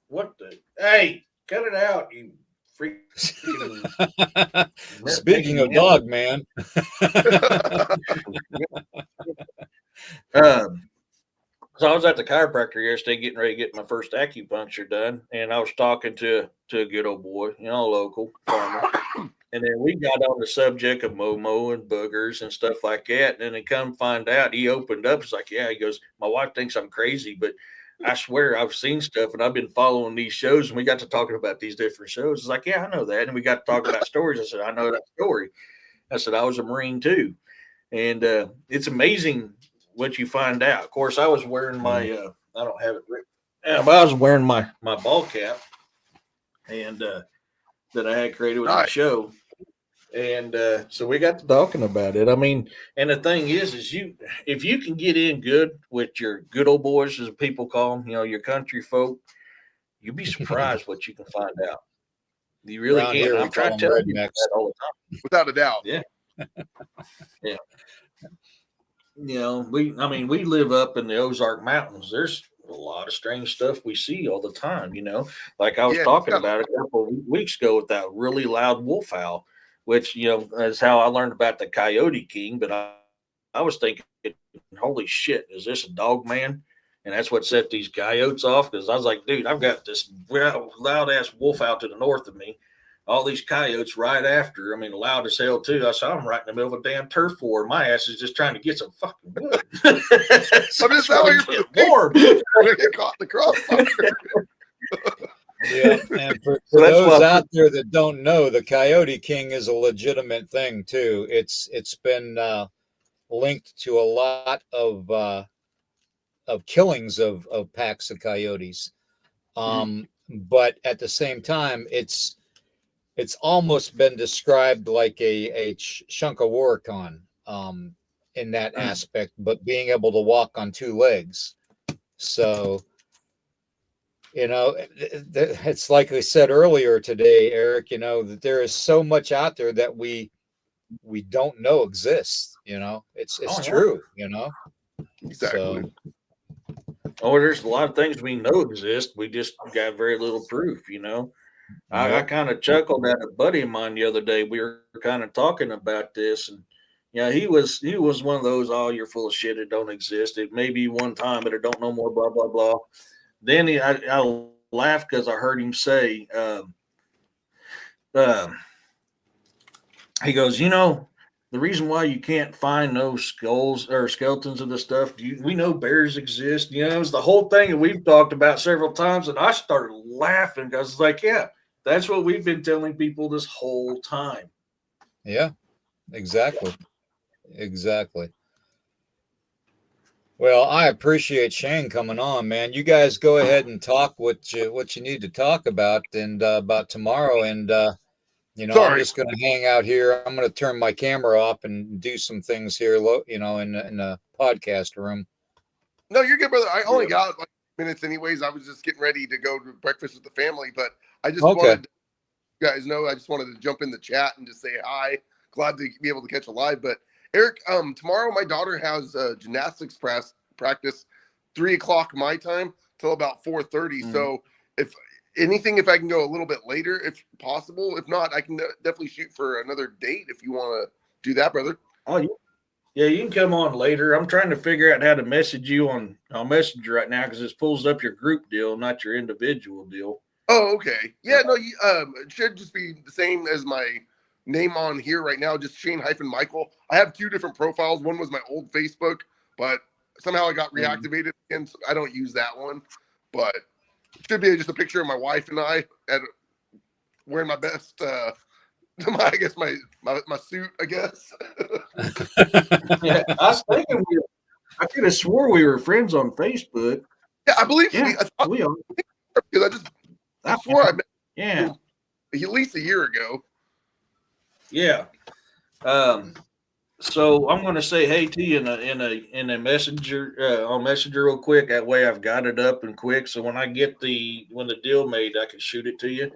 What the? Hey, cut it out, you freaking. Speaking of dog man. So I was at the chiropractor yesterday getting ready to get my first acupuncture done, and I was talking to a good old boy, local farmer. And then we got on the subject of Momo and boogers and stuff like that. And then come find out, he opened up. He's like, "Yeah," he goes, "My wife thinks I'm crazy, but I swear I've seen stuff and I've been following these shows." And we got to talking about these different shows. It's like, "Yeah, I know that." And we got to talk about stories. I said, "I know that story." I said, "I was a Marine too." And it's amazing what you find out. Of course, I was wearing my, I don't have it written. But I was wearing my ball cap and that I had created with the show. And so we got to talking about it. I mean, and the thing is if you can get in good with your good old boys, as people call them, your country folk, you'd be surprised what you can find out. You really Around can. here, I'm trying to tell you that all the time. Without a doubt. Yeah. Yeah. We live up in the Ozark Mountains. There's a lot of strange stuff we see all the time, Like I was talking about a couple of weeks ago with that really loud wolf owl, which, is how I learned about the Coyote King. But I was thinking, holy shit, is this a dog man? And that's what set these coyotes off, because I was like, dude, I've got this loud ass wolf out to the north of me. All these coyotes right after. I mean, loud as hell too. I saw them right in the middle of a damn turf war. My ass is just trying to get some fucking wood. I'm just out here for the warm. Get caught in the crossfire. Yeah, and for those out there that don't know, the Coyote King is a legitimate thing too. It's been linked to a lot of killings of packs of coyotes, but at the same time, it's almost been described like a chunk of Waricon in that aspect, but being able to walk on two legs. So, it's like I said earlier today, Eric, that there is so much out there that we don't know exists. It's true, Exactly. So, there's a lot of things we know exist. We just got very little proof, I kind of chuckled at a buddy of mine the other day. We were kind of talking about this, and he was one of those, "Oh, you're full of shit. It don't exist. It may be one time, but it don't no more." Blah blah blah. Then I laughed because I heard him say, he goes, "The reason why you can't find those skulls or skeletons of the stuff, we know bears exist. It was the whole thing that we've talked about several times." And I started laughing because it's like, yeah, that's what we've been telling people this whole time. Yeah, exactly. Well, I appreciate Shane coming on, man. You guys go ahead and talk what you need to talk about, and about tomorrow. And I'm just going to hang out here. I'm going to turn my camera off and do some things here, in the podcast room. No, you're good, brother. I only got like minutes anyways. I was just getting ready to go to breakfast with the family, but I just wanted you guys know, I just wanted to jump in the chat and just say hi. Glad to be able to catch a live. But Eric, tomorrow my daughter has gymnastics practice 3:00 my time till about 4:30. So if I can go a little bit later, if possible. If not, I can definitely shoot for another date if you want to do that, brother. Oh, yeah, you can come on later. I'm trying to figure out how to message you on Messenger right now because it pulls up your group deal, not your individual deal. Oh, okay. Yeah, no, it should just be the same as my name on here right now, just Shane-Michael. I have 2 different profiles. One was my old Facebook, but somehow I got reactivated again. So I don't use that one, but it should be just a picture of my wife and I wearing my best, I guess my suit, I guess. Yeah, I was thinking I could have swore we were friends on Facebook. Yeah, I believe Yeah, we are. because I swore I met Yeah, at least a year ago. yeah. So I'm going to say hey to you in a messenger on Messenger real quick. That way I've got it up and quick. So when I get when the deal made, I can shoot it to you.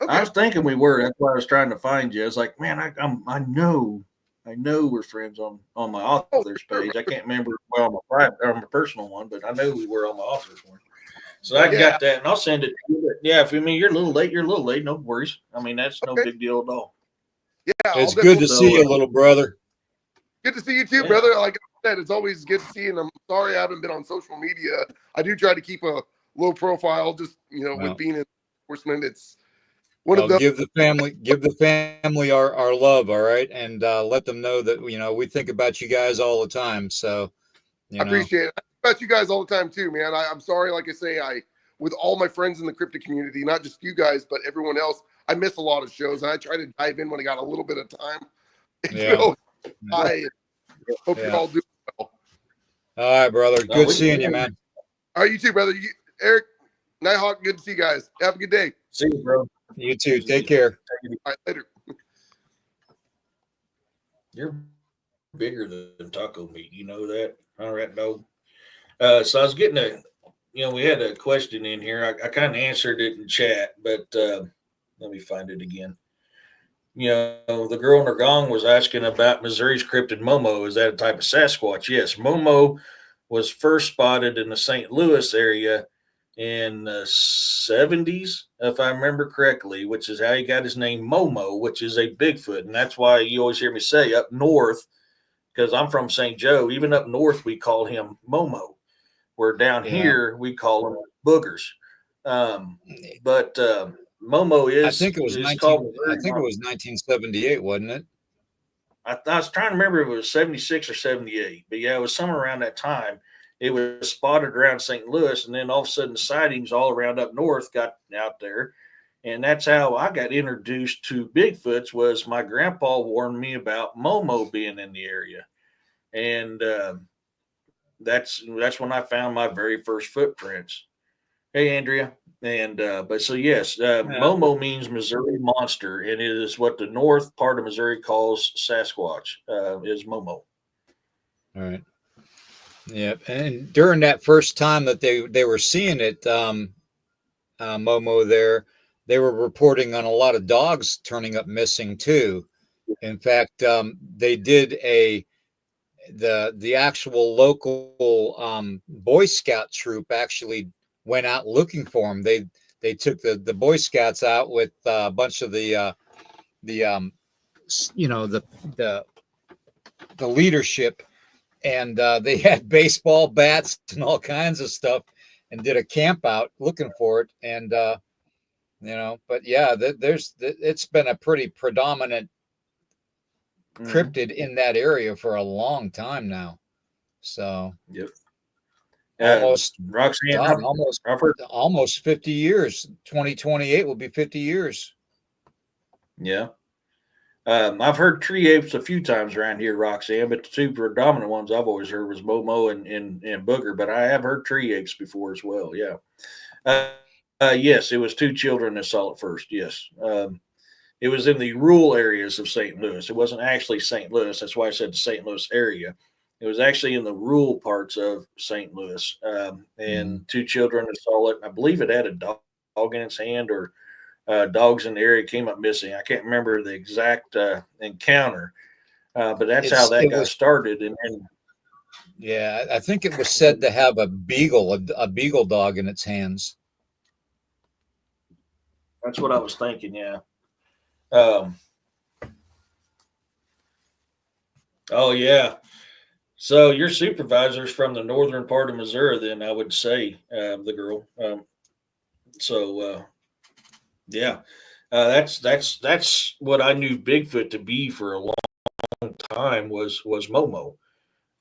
Okay. I was thinking we were. That's why I was trying to find you. I was like, man, I know we're friends on my author's page. I can't remember on my personal one, but I know we were on my author's one. So I got that, and I'll send it to you. But yeah, if you mean you're a little late, you're a little late. No worries. I mean that's no big deal at all. Yeah, it's good to see you, little brother. Good to see you too, brother. Like I said, it's always good to see you. And I'm sorry I haven't been on social media. I do try to keep a low profile, just with being in enforcement. It's one of the give the family our love, all right, and let them know that we think about you guys all the time. So I appreciate it. I think about you guys all the time too, man. I'm sorry, like I say, with all my friends in the cryptid community, not just you guys, but everyone else, I miss a lot of shows, and I try to dive in when I got a little bit of time. Yeah. I hope you're all doing well. All right, brother. Good seeing you, man. All right, you too, brother. Eric, Nighthawk, good to see you guys. Have a good day. See you, bro. You too. Take care. All right, later. You're bigger than taco meat. You know that? All right, dog. So I was getting we had a question in here. I kind of answered it in chat, but let me find it again. The girl in her gong was asking about Missouri's cryptid Momo. Is that a type of Sasquatch? Yes. Momo was first spotted in the St. Louis area in the 70s, if I remember correctly, which is how he got his name Momo, which is a Bigfoot. And that's why you always hear me say up north, because I'm from St. Joe, even up north, we call him Momo, where down here we call them boogers. But Momo is. I think it was called. I think it was 1978, wasn't it? I was trying to remember if it was 76 or 78, but yeah, it was somewhere around that time. It was spotted around St. Louis, and then all of a sudden, sightings all around up north got out there, and that's how I got introduced to Bigfoots. Was my grandpa warned me about Momo being in the area, and that's when I found my very first footprints. Hey, Andrea. And but so yes, Momo means Missouri monster, and it is what the north part of Missouri calls Sasquatch. Is Momo. All right. Yeah, and during that first time that they were seeing it, Momo there, they were reporting on a lot of dogs turning up missing too. In fact, they did the actual local Boy Scout troop actually went out looking for him. They took the Boy Scouts out with a bunch of the leadership, and they had baseball bats and all kinds of stuff, and did a camp out looking for it. And but yeah, it's been a pretty predominant cryptid in that area for a long time now. So yep. Almost Roxanne, almost 50 years. 2028 will be 50 years. Yeah. I've heard tree apes a few times around here, Roxanne, but the two predominant ones I've always heard was Momo and Booger, but I have heard tree apes before as well. Yeah. Yes, it was 2 children that saw it first. Yes. It was in the rural areas of St. Louis. It wasn't actually St. Louis. That's why I said the St. Louis area. It was actually in the rural parts of St. Louis, and 2 children that saw it. I believe it had a dog in its hand, or dogs in the area came up missing. I can't remember the exact encounter, but that's how that got started. And yeah, I think it was said to have a beagle dog in its hands. That's what I was thinking. Yeah. Oh yeah. So your supervisor's from the northern part of Missouri, then I would say the girl. Yeah. That's what I knew Bigfoot to be for a long time was Momo.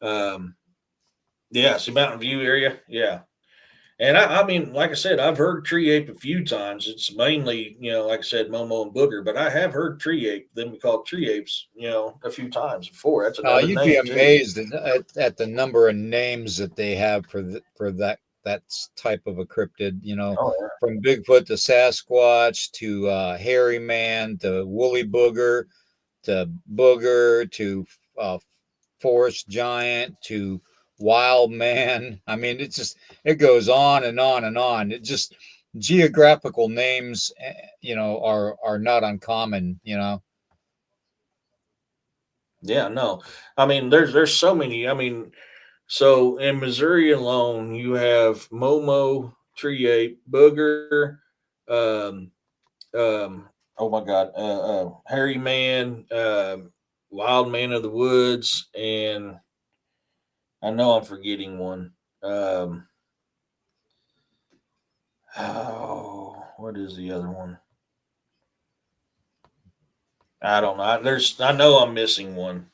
Um, yeah, it's the Mountain View area. Yeah. And I mean, like I said, I've heard tree ape a few times. It's mainly, like I said, Momo and Booger, but I have heard tree ape, them called tree apes, a few times before. That's another You'd be name too. amazed at the number of names that they have for that type of a cryptid. Oh From Bigfoot to Sasquatch to hairy man to woolly booger to uh, forest giant to wild man. I mean, it goes on and on and on. It just geographical names, are not uncommon. yeah, no. I mean, there's so many. I mean, so in Missouri alone, you have Momo, tree ape, Booger, um, oh my God, hairy man, wild man of the woods, and I know I'm forgetting one. Oh, what is the other one? I don't know. I know I'm missing one.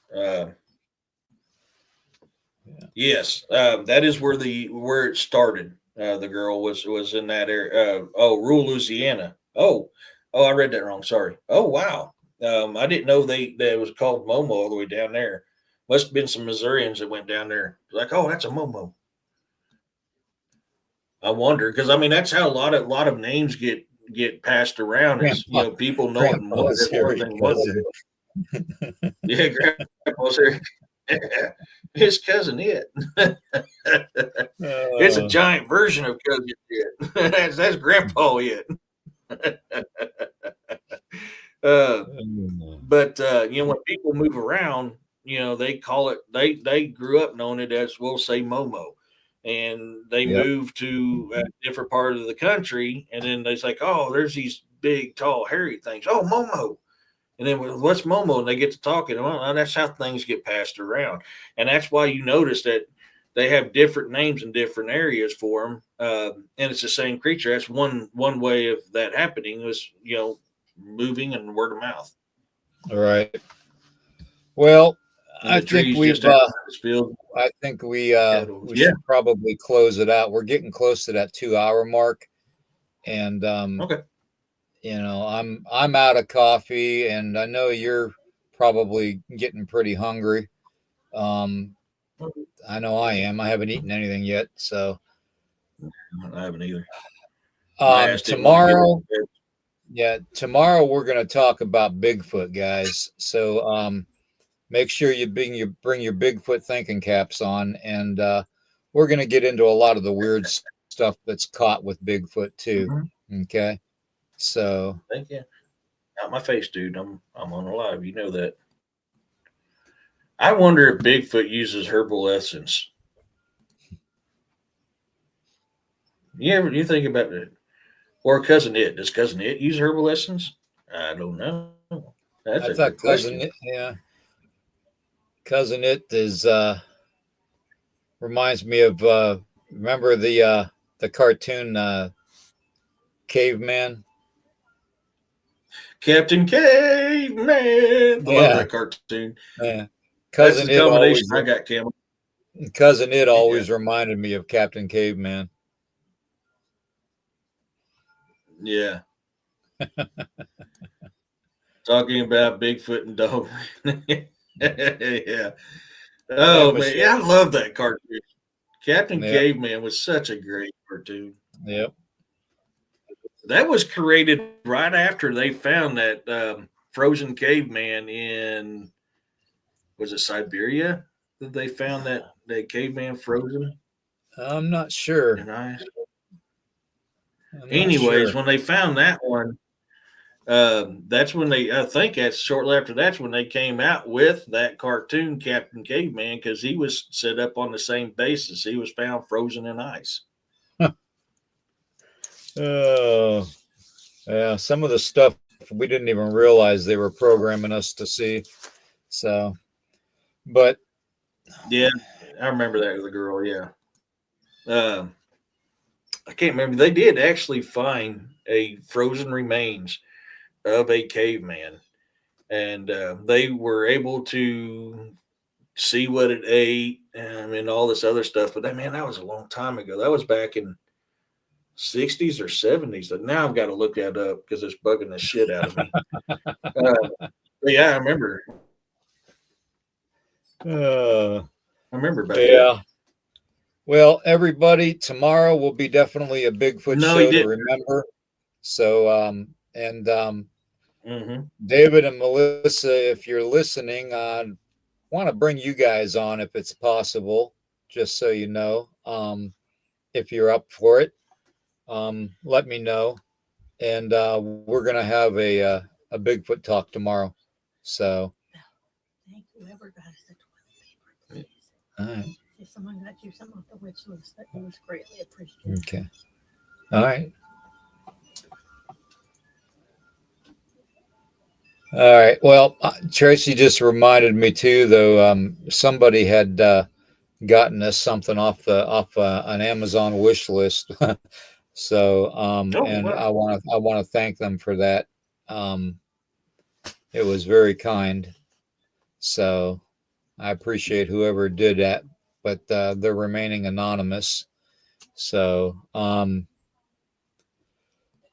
Yes, that is where it started. The girl was in that area. Rural Louisiana. I read that wrong. Sorry. Oh, wow. I didn't know that it was called Momo all the way down there. Must have been some Missourians that went down there. Like, oh, that's a Momo. I wonder because I mean that's how a lot of names get passed around is people know it more Grandpa's hairy than one. cousin. Yeah, grandpa's here. His cousin it. It's a giant version of cousin it. that's grandpa it. uh, but when people move around, they call it they grew up knowing it as we'll say Momo. And they Yep. move to a different part of the country, and then they're like, "Oh, there's these big, tall, hairy things. Oh, Momo." And then what's Momo? And they get to talking. Well, that's how things get passed around, and that's why you notice that they have different names in different areas for them, and it's the same creature. That's one way of that happening was moving and word of mouth. All right. Well, And I the think trees we've. just out in this field. We Yeah. should probably close it out. We're getting close to that 2 hour mark, and Okay. I'm out of coffee, and I know you're probably getting pretty hungry. I know I am. I haven't eeaten anything yet, so I haven't either. My ass didn't want to get tomorrow. it. Yeah, tomorrow we're going to talk about Bigfoot, guys. So make sure you bring your Bigfoot thinking caps on, and we're going to get into a lot of the weird stuff that's caught with Bigfoot too. Mhm. Okay, so Thank you. Not my face, dude. I'm on a live. You know that. I wonder if Bigfoot uses herbal essence. You think about it? Or cousin it? Does cousin it use herbal essence? I don't know. That's I a thought good question. cousin it is reminds me of remember the cartoon Caveman. Captain Caveman. I love Yeah, that cartoon. yeah. That's Cousin the it combination always I got, Cam. Yeah. reminded me of Captain Caveman. Yeah. Talking about Bigfoot and dog. Yeah. That Oh man, machine. yeah, I love that cartoon. Captain Yep, Caveman was such a great cartoon. yep. That was created right after they found that frozen caveman in was it Siberia that they found that caveman frozen I'm not sure. in ice. I'm not Anyways, sure. when they found that one, that's when I think that's shortly after that's when they came out with that cartoon Captain Caveman because he was set up on the same basis. He was found frozen in ice. Oh, yeah. Some of the stuff we didn't even realize they were programming us to see. So, but Yeah, I remember that with a girl. Yeah, I can't remember. They did actually find a frozen remains of a caveman, and they were able to see what it ate and all this other stuff. But that was a long time ago. That was back in 60s or 70s. And now I've got to look that up because it's bugging the shit out of me. But yeah, Uh, I remember about yeah. that. Well, everybody, tomorrow will be definitely a Bigfoot No, he show to didn't. remember. So, Mm-hmm. David and Melissa, if you're listening, I want to bring you guys on if it's possible, just so you know. If you're up for it, let me know. And we're going to have a Bigfoot talk tomorrow. So, Thank whoever got us the toilet paper. all right. If someone got you something off the wish list, that was greatly appreciated. Okay. All right. All right. Well, Tracy just reminded me too, though. Somebody had gotten us something off an Amazon wish list. So, and Wow. I want to thank them for that. It was very kind. So I appreciate whoever did that, but they're remaining anonymous. So,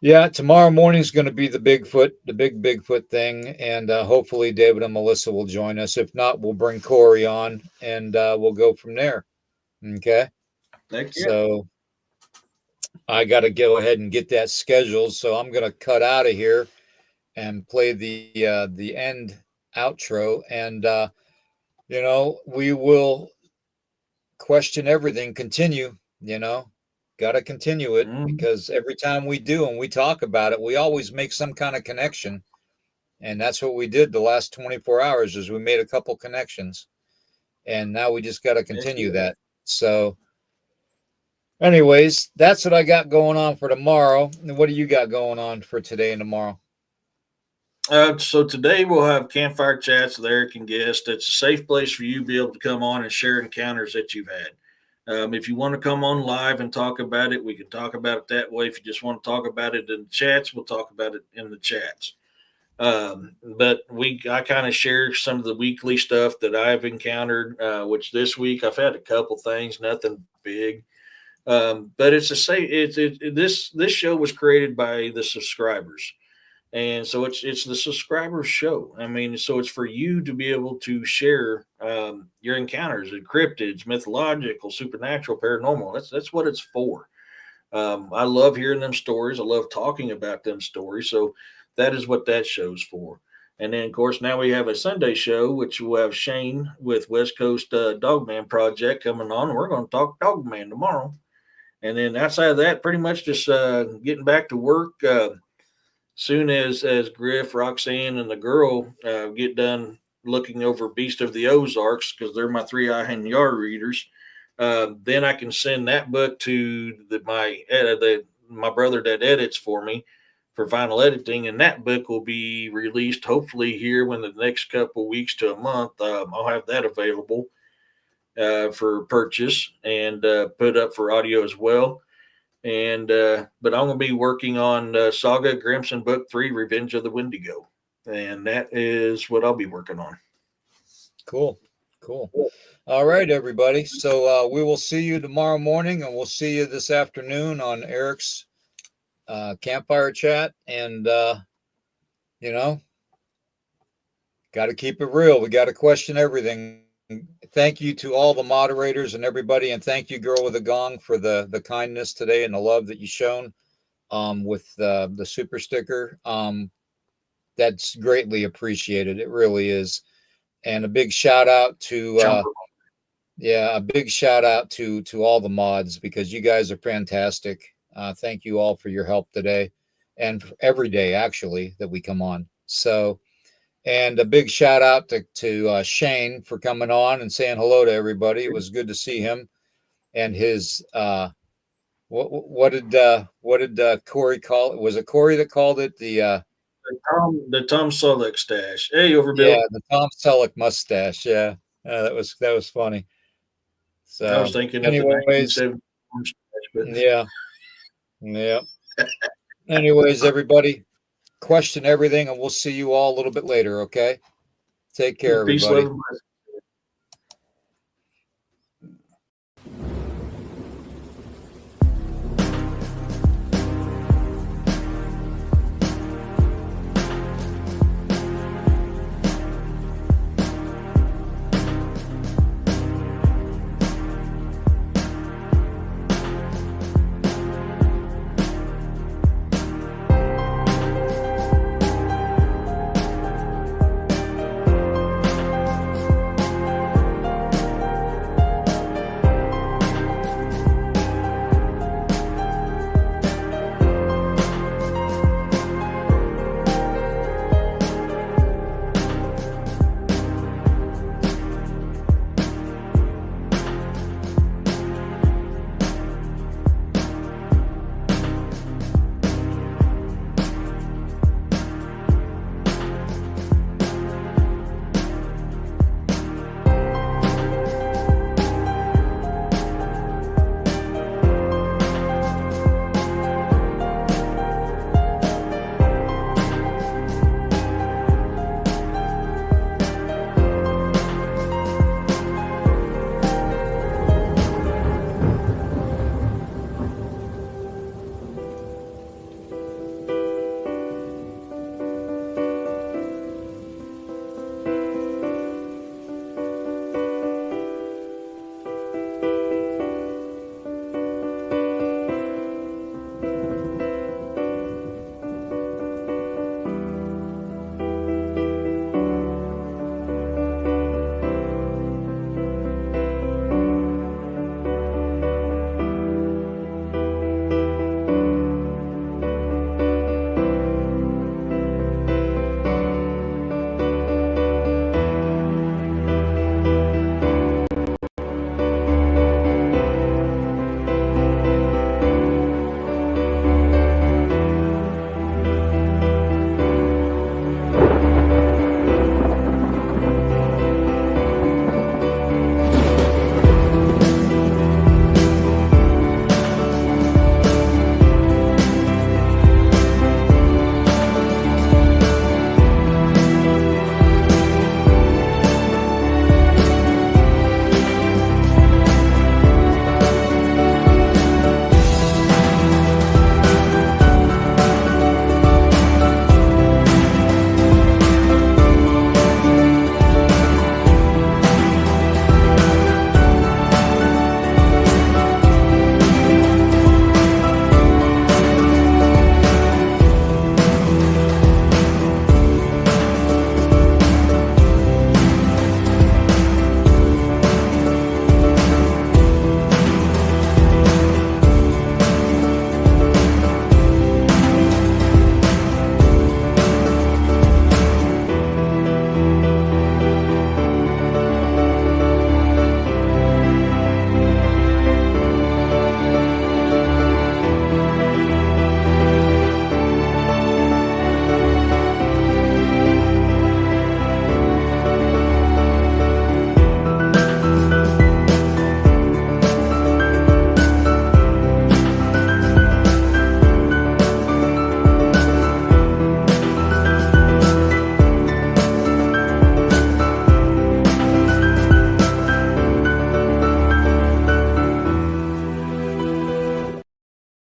yeah, tomorrow morning is going to be the big Bigfoot thing, and hopefully David and Melissa will join us. If not, we'll bring Corey on, and we'll go from there. Okay. Heck yeah. So I got to go ahead and get that scheduled. So I'm going to cut out of here and play the end outro, and we will question everything. Continue. Got to continue it, because every time we do and we talk about it, we always make some kind of connection. And that's what we did the last 24 hours is we made a couple connections, and now we just got to continue that. So anyways, that's what I got going on for tomorrow. And what do you got going on for today and tomorrow? So today we'll have campfire chats with Eric and guests. It's a safe place for you to be able to come on and share encounters that you've had. If you want to come on live and talk about it, we can talk about it that way. If you just want to talk about it in the chats, we'll talk about it in the chats. But I kind of share some of the weekly stuff that I've encountered, which this week I've had a couple things, nothing big. But it's a safe. This show was created by the subscribers. And so it's the subscribers show. I mean, so it's for you to be able to share your encounters and cryptids, mythological, supernatural, paranormal. That's what it's for. I love hearing them stories. I love talking about them stories. So that is what that show's for. And then, of course, now we have a Sunday show, which will have Shane with West Coast Dogman Project coming on. We're going to talk Dogman tomorrow. And then outside of that, pretty much just getting back to work. Soon as Griff, Roxanne, and the girl get done looking over Beast of the Ozarks, because they're my 3 and yard readers, then I can send that book to my brother that edits for me for final editing, and that book will be released hopefully here within the next couple weeks to a month. I'll have that available for purchase and put up for audio as well. And but I'm gonna be working on Saga Grimson Book 3, Revenge of the Wendigo, and that is what I'll be working on. Cool. All right, everybody. So we will see you tomorrow morning, and we'll see you this afternoon on Eric's campfire chat. And got to keep it real. We got to question everything. Thank you to all the moderators and everybody, and thank you, Girl with a Gong, for the kindness today and the love that you shown with the super sticker. That's greatly appreciated. It really is. And a big shout out to all the mods, because you guys are fantastic. Thank you all for your help today and every day, actually, that we come on. So. And a big shout out to Shane for coming on and saying hello to everybody. It was good to see him. And his what did Corey call it? Was it Corey that called it the Tom Selleck stash? Hey, Overbill. Yeah, the Tom Selleck mustache. Yeah, that was funny. So I was thinking anyways, of the 1970s stash, but yeah. Anyways, everybody, question everything, and we'll see you all a little bit later. Okay. Take care, Peace, everybody. love, and blessings.